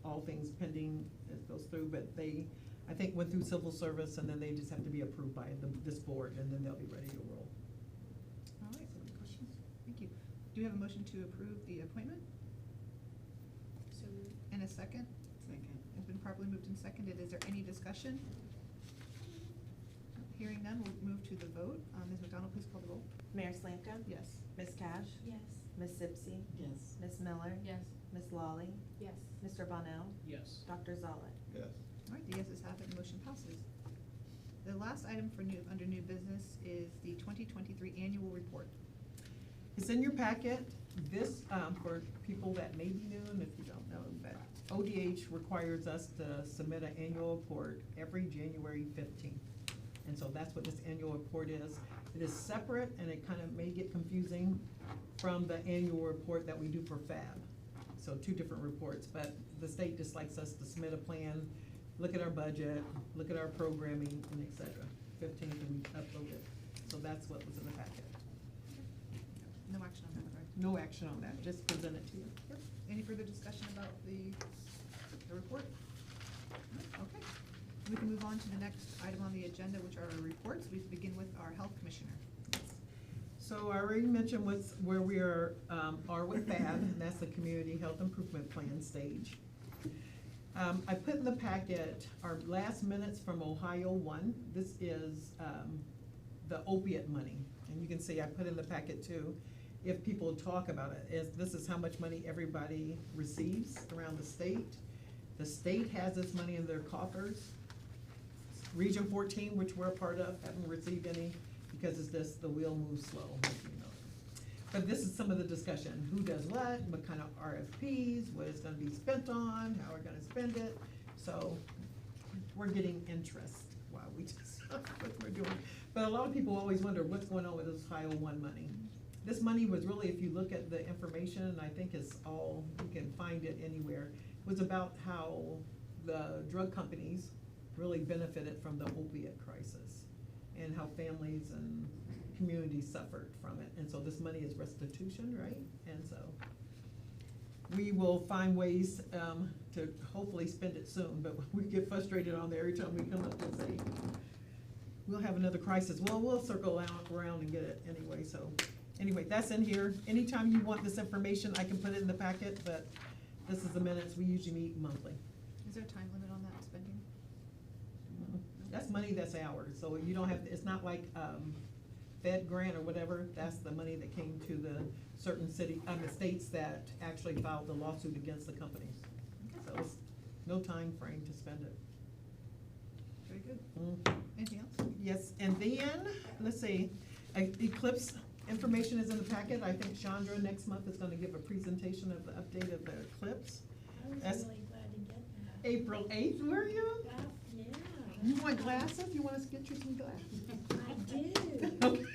All things pending, it goes through, but they, I think, went through civil service, and then they just have to be approved by this board, and then they'll be ready to roll. All right, so any questions? Thank you. Do you have a motion to approve the appointment? So moved. And a second? Second. It's been properly moved and seconded. Is there any discussion? Hearing none, we'll move to the vote. Ms. McDonald, please call the roll. Mayor Slanka? Yes. Ms. Cash? Yes. Ms. Zipsey? Yes. Ms. Miller? Yes. Ms. Lawley? Yes. Mr. Bonnell? Yes. Dr. Zollett? Yes. All right, the yeses have it, the motion passes. The last item for under new business is the 2023 annual report. It's in your packet. This, for people that may be new, and if you don't know, that ODH requires us to submit an annual report every January 15th. And so that's what this annual report is. It is separate, and it kind of may get confusing from the annual report that we do for FAB. So 2 different reports, but the state just likes us to submit a plan, look at our budget, look at our programming, and et cetera. 15th, and we upload it. So that's what was in the packet. No action on that, right? No action on that, just present it to you. Yep. Any further discussion about the report? No? Okay. We can move on to the next item on the agenda, which are our reports. We begin with our health commissioner. So I already mentioned where we are with FAB, and that's the Community Health Improvement Plan stage. I put in the packet our last minutes from Ohio 1. This is the opiate money, and you can see I put in the packet too. If people talk about it, this is how much money everybody receives around the state. The state has this money in their coffers. Region 14, which we're a part of, haven't received any, because it's just the wheel moves slow, as you know. But this is some of the discussion, who does what kind of RFPs, what it's gonna be spent on, how we're gonna spend it. So we're getting interest while we just, what we're doing. But a lot of people always wonder what's going on with this Ohio 1 money. This money was really, if you look at the information, and I think it's all, you can find it anywhere, was about how the drug companies really benefited from the opiate crisis, and how families and communities suffered from it. And so this money is restitution, right? And so we will find ways to hopefully spend it soon, but we get frustrated on there every time we come up and say, we'll have another crisis. Well, we'll circle around and get it anyway. So anyway, that's in here. Anytime you want this information, I can put it in the packet, but this is the minutes. We usually meet monthly. Is there a time limit on that spending? That's money that's ours, so you don't have, it's not like, Fed grant or whatever, that's the money that came to the certain the states that actually filed the lawsuit against the companies. So it's no time frame to spend it. Very good. Mm. Anything else? Yes, and then, let's see, Eclipse information is in the packet. I think Chandra next month is gonna give a presentation of the update of the Eclipse. I was That's really glad to get that. After 8th, were you? Yeah. You want glasses? You want us to get you some glasses? I do. Okay.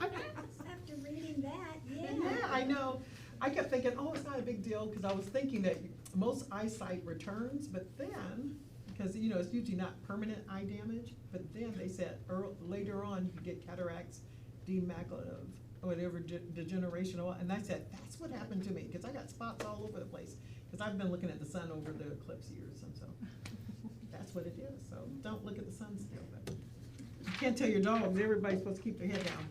After reading that, yeah. Yeah, I know. I kept thinking, oh, it's not a big deal, because I was thinking that most eyesight returns, but then, because, you know, it's usually not permanent eye damage, but then they said later on, you could get cataracts, demaculative, whatever, degeneration, and I said, that's what happened to me, because I got spots all over the place, because I've been looking at the sun over the eclipse years, and so, that's what it is. So don't look at the sun still, but you can't tell your dogs, everybody's supposed to keep their head down.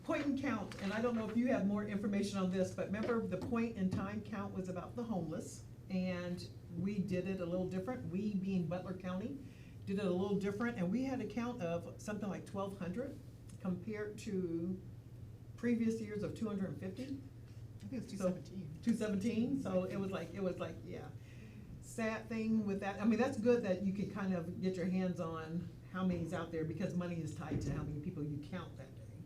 Point and count, and I don't know if you have more information on this, but remember the point in time count was about the homeless, and we did it a little different. We, being Butler County, did it a little different, and we had a count of something like 1,200 compared to previous years of 250. I think it's 217. 217, so it was like, yeah. Sad thing with that, I mean, that's good that you can kind of get your hands on how many's out there, because money is tied to how many people you count that day.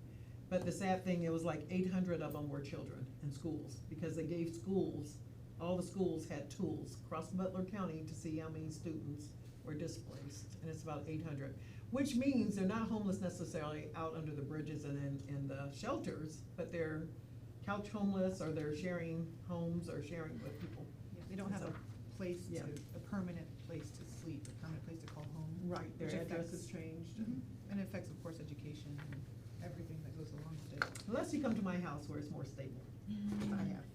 But the sad thing, it was like 800 of them were children in schools, because they gave schools, all the schools had tools across Butler County to see how many students were displaced, and it's about 800. Which means they're not homeless necessarily out under the bridges and in the shelters, but they're couch homeless, or they're sharing homes or sharing with people. Yeah, they don't have a place to, Yeah. a permanent place to sleep, a permanent place to call home. Right, their which address affects- is changed. Mhm. And it affects, of course, education and everything that goes along with it. Unless you come to my house where it's more stable. I have.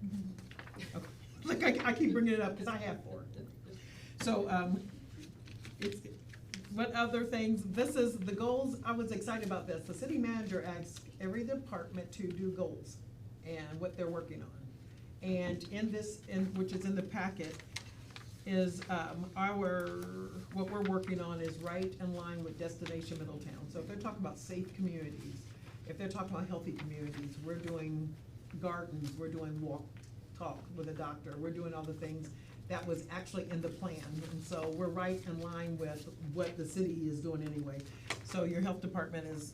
Mm-hmm. Okay. Look, I keep bringing it up because I have 4. So, it's, what other things, this is the goals, I was excited about this. The city manager asked every department to do goals and what they're working on. And in this, which is in the packet, is what we're working on is right in line with Destination Middletown. So if they're talking about safe communities, if they're talking about healthy communities, we're doing gardens, we're doing talk with a doctor, we're doing all the things that was actually in the plan. And so we're right in line with what the city is doing anyway. So your health department is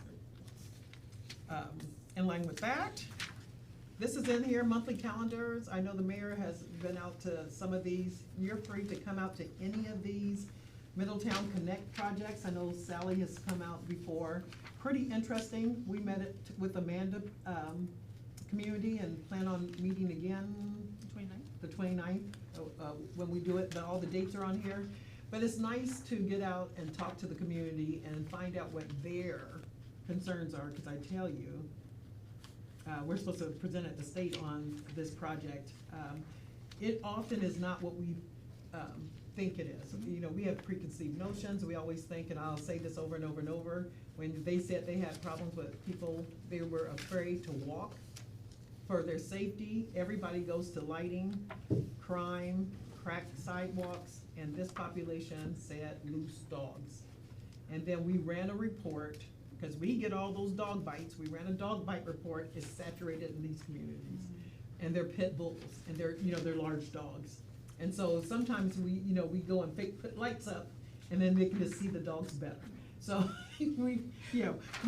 in line with that. This is in here, monthly calendars. I know the mayor has been out to some of these. You're free to come out to any of these Middletown Connect projects. I know Sally has come out before. Pretty interesting. We met it with Amanda, community, and plan on meeting again 29th? the 29th, when we do it, but all the dates are on here. But it's nice to get out and talk to the community and find out what their concerns are, because I tell you, we're supposed to present at the state on this project. It often is not what we think it is. You know, we have preconceived notions. We always think, and I'll say this over and over and over, when they said they had problems with people, they were afraid to walk for their safety. Everybody goes to lighting, crime, cracked sidewalks, and this population said loose dogs. And then we ran a report, because we get all those dog bites. We ran a dog bite report. It's saturated in these communities. And they're pit bulls, and they're large dogs. And so sometimes we go and put lights up, and then they can just see the dogs better. So we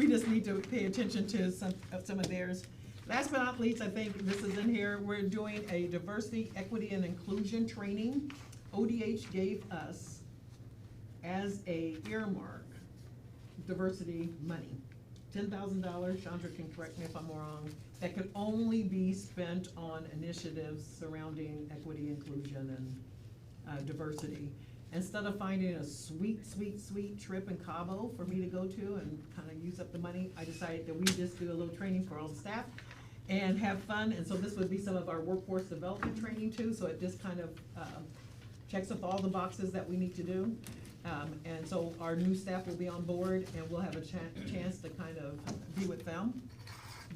just need to pay attention to some of theirs. Last but not least, I think this is in here, we're doing a diversity, equity, and inclusion training. ODH gave us, as a earmark, diversity money, $10,000, Chandra can correct me if I'm wrong, that could only be spent on initiatives surrounding equity, inclusion, and diversity. Instead of finding a sweet trip in Cabo for me to go to and kind of use up the money, I decided that we just do a little training for all the staff and have fun. And so this would be some of our workforce development training too, so it just kind of checks off all the boxes that we need to do. And so our new staff will be on board, and we'll have a chance to kind of be with them.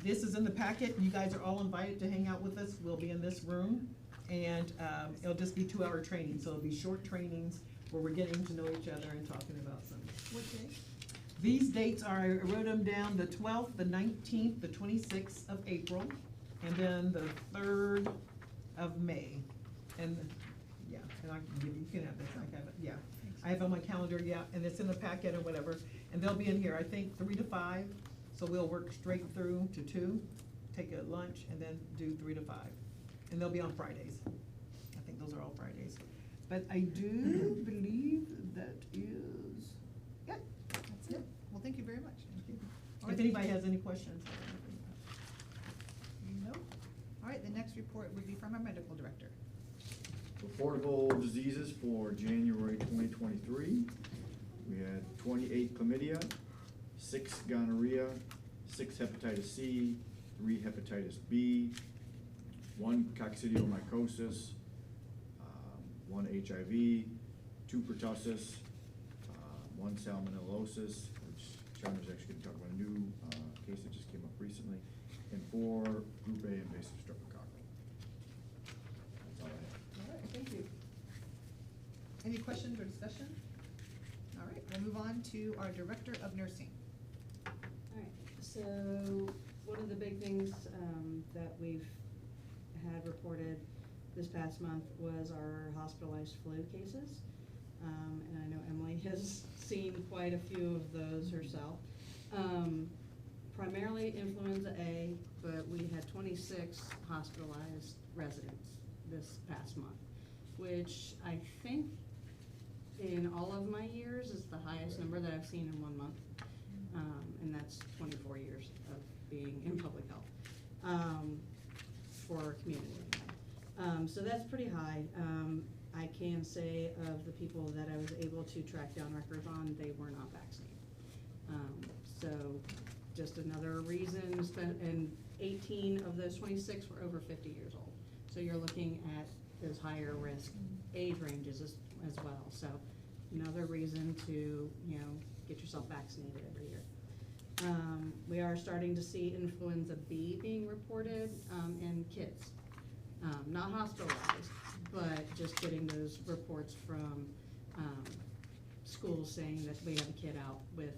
This is in the packet. You guys are all invited to hang out with us. We'll be in this room, and it'll just be 2-hour training. So it'll be short trainings where we're getting to know each other and talking about something. What day? These dates are, I wrote them down, the 12th, the 19th, the 26th of April, and then the 3rd of May. And, yeah, and I can give you can have this, I have it, yeah. I have it on my calendar, yeah, and it's in the packet or whatever, and they'll be in here, I think, 3 to 5, so we'll work straight through to 2, take a lunch, and then do 3 to 5. And they'll be on Fridays. I think those are all Fridays. But I do believe that is, yeah. That's it. Well, thank you very much. If anybody has any questions. No. All right, the next report would be from our medical director. Reportable diseases for January 2023. We had 28 chlamydia, 6 gonorrhea, 6 hepatitis C, 3 hepatitis B, 1 coccidiomycosis, 1 HIV, 2 pertussis, 1 salmonellosis, which Chandler's actually going to talk about a new case that just came up recently, and 4 group A invasive streptococcal. That's all I have. All right, thank you. Any questions or discussion? All right, we'll move on to our director of nursing. All right, so one of the big things that we've had reported this past month was our hospitalized flu cases. and I know Emily has seen quite a few of those herself. Primarily influenza A, but we had 26 hospitalized residents this past month, which I think in all of my years is the highest number that I've seen in 1 month. And that's 24 years of being in public health, for our community. So that's pretty high. I can say of the people that I was able to track down records on, they were not vaccinated. So just another reason, and 18 of those 26 were over 50 years old. So you're looking at those higher risk age ranges as well. So another reason to, get yourself vaccinated every year. We are starting to see influenza B being reported in kids. Not hospitalized, but just getting those reports from schools saying that we have a kid out with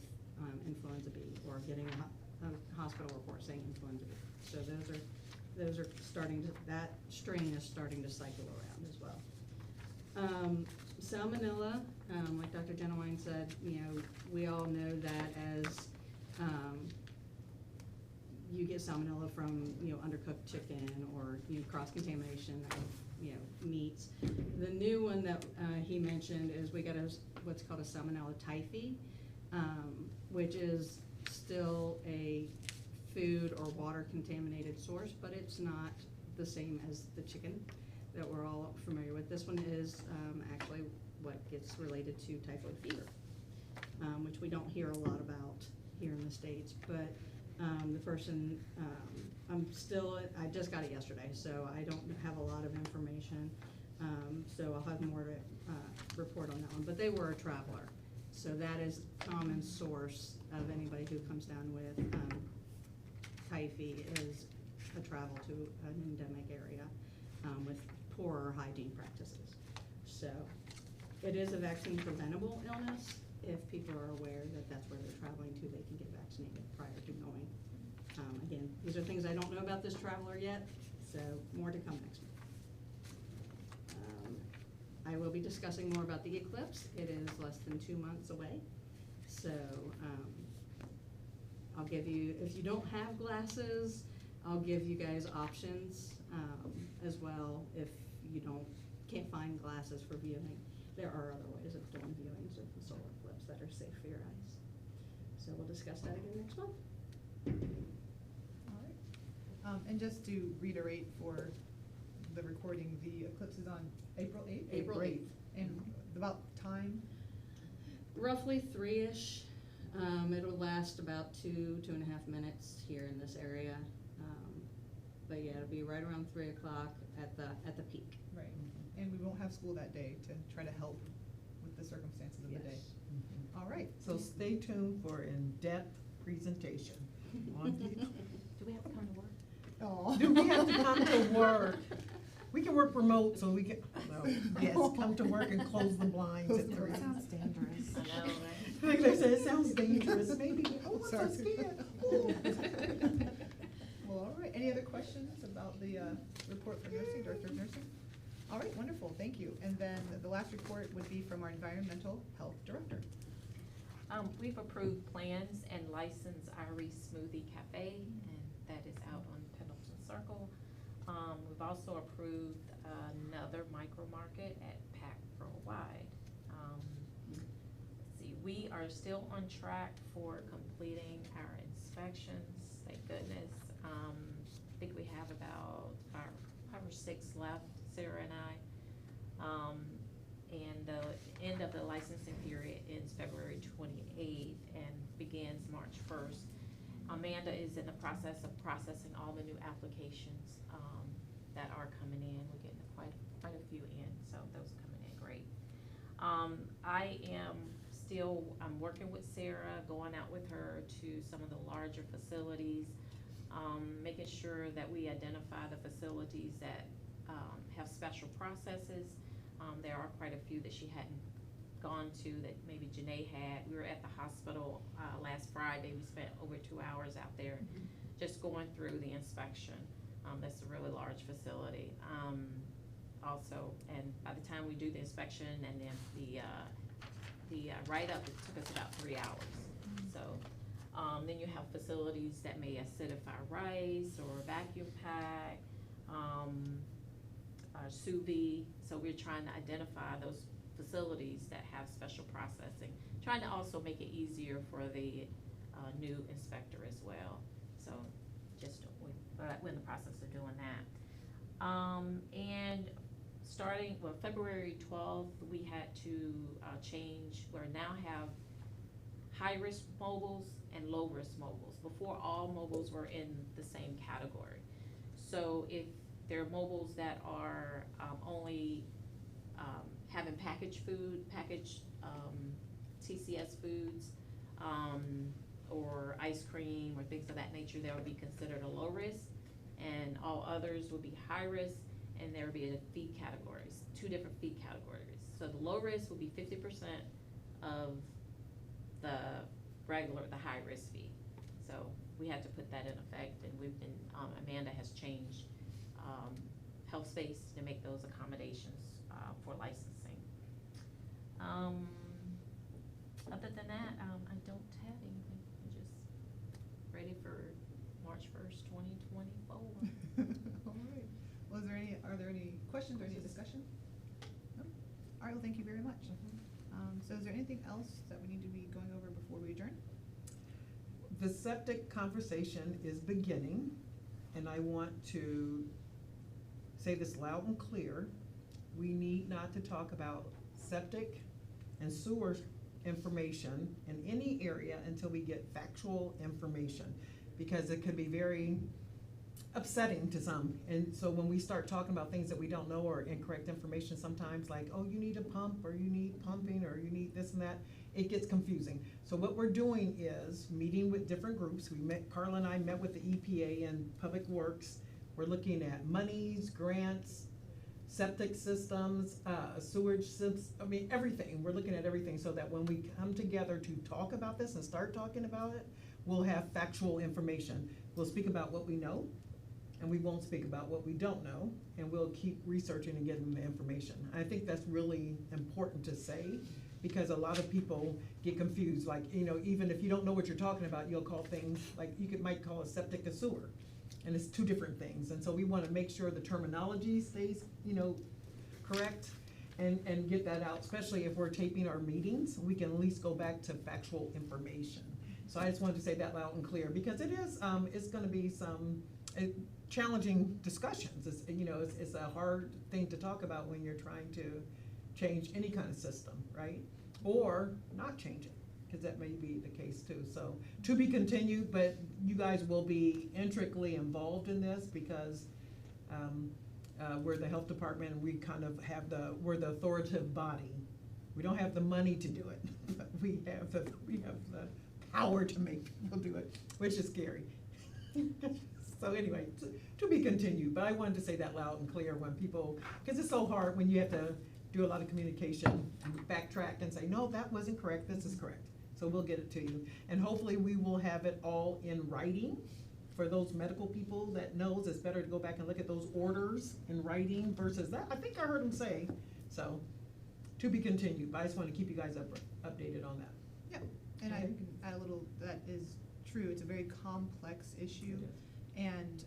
influenza B, or getting a hospital report saying influenza B. So those are starting to, that strain is starting to cycle around as well. Salmonella, like Dr. Genowine said, we all know that as you get salmonella from, undercooked chicken, or, cross-contamination of, meats. The new one that he mentioned is we got what's called a Salmonella typhi, which is still a food or water contaminated source, but it's not the same as the chicken that we're all familiar with. This one is actually what gets related to typhoid fever, which we don't hear a lot about here in the States. But the person, I just got it yesterday, so I don't have a lot of information. So I'll have more to report on that one. But they were a traveler. So that is a common source of anybody who comes down with typhi is a travel to an endemic area with poorer hygiene practices. So it is a vaccine preventable illness. If people are aware that that's where they're traveling to, they can get vaccinated prior to going. Again, these are things I don't know about this traveler yet, so more to come next week. I will be discussing more about the eclipse. It is less than 2 months away. So I'll give you, if you don't have glasses, I'll give you guys options as well if you can't find glasses for viewing. There are other ways of doing viewings of the solar eclipse that are safe for your eyes. So we'll discuss that again next month. All right. And just to reiterate for the recording, the eclipse is on April 8th? April 8th. And about time? Roughly 3-ish. It'll last about 2.5 minutes here in this area. But yeah, it'll be right around 3 o'clock at the peak. Right. And we won't have school that day to try to help with the circumstances of the day. Mhm. All right. So stay tuned for in-depth presentation on the Do we have to come to work? Oh. Do we have to come to work? We can work remote, so we can, yes, come to work and close the blinds at 3. Sounds dangerous. I know, right? Like they said, it sounds dangerous, maybe, oh, I'm so Sorry. scared. Ooh. Well, all right. Any other questions about the report from nursing, Director of Nursing? All right, wonderful, thank you. And then the last report would be from our Environmental Health Director. We've approved plans and licensed Iris Smoothie Cafe, and that is out on Pendleton Circle. We've also approved another micro market at Pack Worldwide. Let's see, we are still on track for completing our inspections, thank goodness. I think we have about 5 or 6 left, Sarah and I. And the end of the licensing period ends February 28th and begins March 1st. Amanda is in the process of processing all the new applications that are coming in. We're getting quite a few in, so those are coming in great. I'm working with Sarah, going out with her to some of the larger facilities, making sure that we identify the facilities that have special processes. There are quite a few that she hadn't gone to that maybe Janae had. We were at the hospital last Friday. We spent over 2 hours out there just going through the inspection. That's a really large facility. also, and by the time we do the inspection and then the write-up, it took us about 3 hours. So, then you have facilities that may acidify rice or vacuum pack, sous vide. So we're trying to identify those facilities that have special processing, trying to also make it easier for the new inspector as well. So just, we're in the process of doing that. And starting, well, February 12th, we had to change, we now have high-risk mobiles and low-risk mobiles. Before, all mobiles were in the same category. So if there are mobiles that are only having packaged food, TCS foods, or ice cream or things of that nature, that would be considered a low risk, and all others would be high risk, and there would be fee categories, 2 different fee categories. So the low risk would be 50% of the high risk fee. So we had to put that in effect, and we've been, Amanda has changed health space to make those accommodations for licensing. Other than that, I don't have anything. I'm just ready for March 1st, 2024. All right. Well, are there any questions or any discussion? No? All right, well, thank you very much. So is there anything else that we need to be going over before we adjourn? The septic conversation is beginning, and I want to say this loud and clear. We need not to talk about septic and sewer information in any area until we get factual information, because it could be very upsetting to some. And so when we start talking about things that we don't know or incorrect information sometimes, like, oh, you need a pump, or you need pumping, or you need this and that, it gets confusing. So what we're doing is meeting with different groups. Carla and I met with the EPA and Public Works. We're looking at monies, grants, septic systems, sewage systems, I mean, everything. We're looking at everything so that when we come together to talk about this and start talking about it, we'll have factual information. We'll speak about what we know, and we won't speak about what we don't know, and we'll keep researching and getting the information. I think that's really important to say, because a lot of people get confused. Like, you know, even if you don't know what you're talking about, you'll call things, like might call a septic a sewer, and it's 2 different things. And so we wanna make sure the terminology stays, you know, correct, and get that out, especially if we're taping our meetings, we can at least go back to factual information. So I just wanted to say that loud and clear, because it is, it's gonna be some challenging discussions. It's, you know, it's a hard thing to talk about when you're trying to change any kind of system, right? Or not change it, because that may be the case too. So to be continued, but you guys will be intricately involved in this, because we're the health department, and we kind of have we're the authoritative body. We don't have the money to do it, but we have the power to make people do it, which is scary. So anyway, to be continued, but I wanted to say that loud and clear when people, because it's so hard when you have to do a lot of communication, backtrack and say, no, that wasn't correct, this is correct. So we'll get it to you. And hopefully we will have it all in writing. For those medical people that knows, it's better to go back and look at those orders in writing versus that. I think I heard them say, so to be continued, but I just want to keep you guys updated on that. Yeah, and I can add a little, that is true. It's a very complex issue, and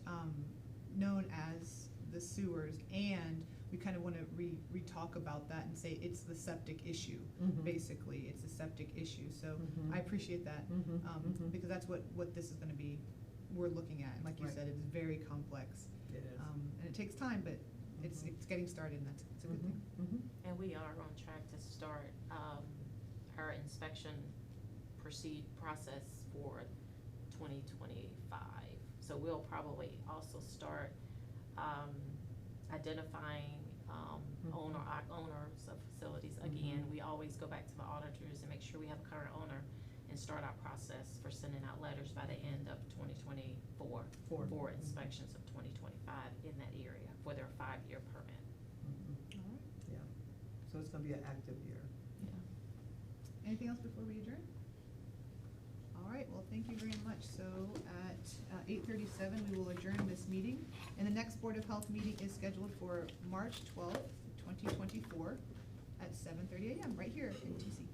known as the sewers, and we kind of want to re-talk about that and say it's the septic issue. Basically, it's a septic issue. So I appreciate that, because that's what this is going to be. We're looking at, and like you said, it's very complex. It is. And it takes time, but it's getting started, and it's a good thing. And we are on track to start our inspection process for 2025. So we'll probably also start identifying owners of facilities. Again, we always go back to the auditors and make sure we have a current owner, and start our process for sending out letters by the end of 2024 for inspections of 2025 in that area for their 5-year permit. All right. Yeah, so it's gonna be an active year. Anything else before we adjourn? All right, well, thank you very much. So at 8:37, we will adjourn this meeting. And the next Board of Health meeting is scheduled for March 12th, 2024, at 7:30 a.m., right here in TC.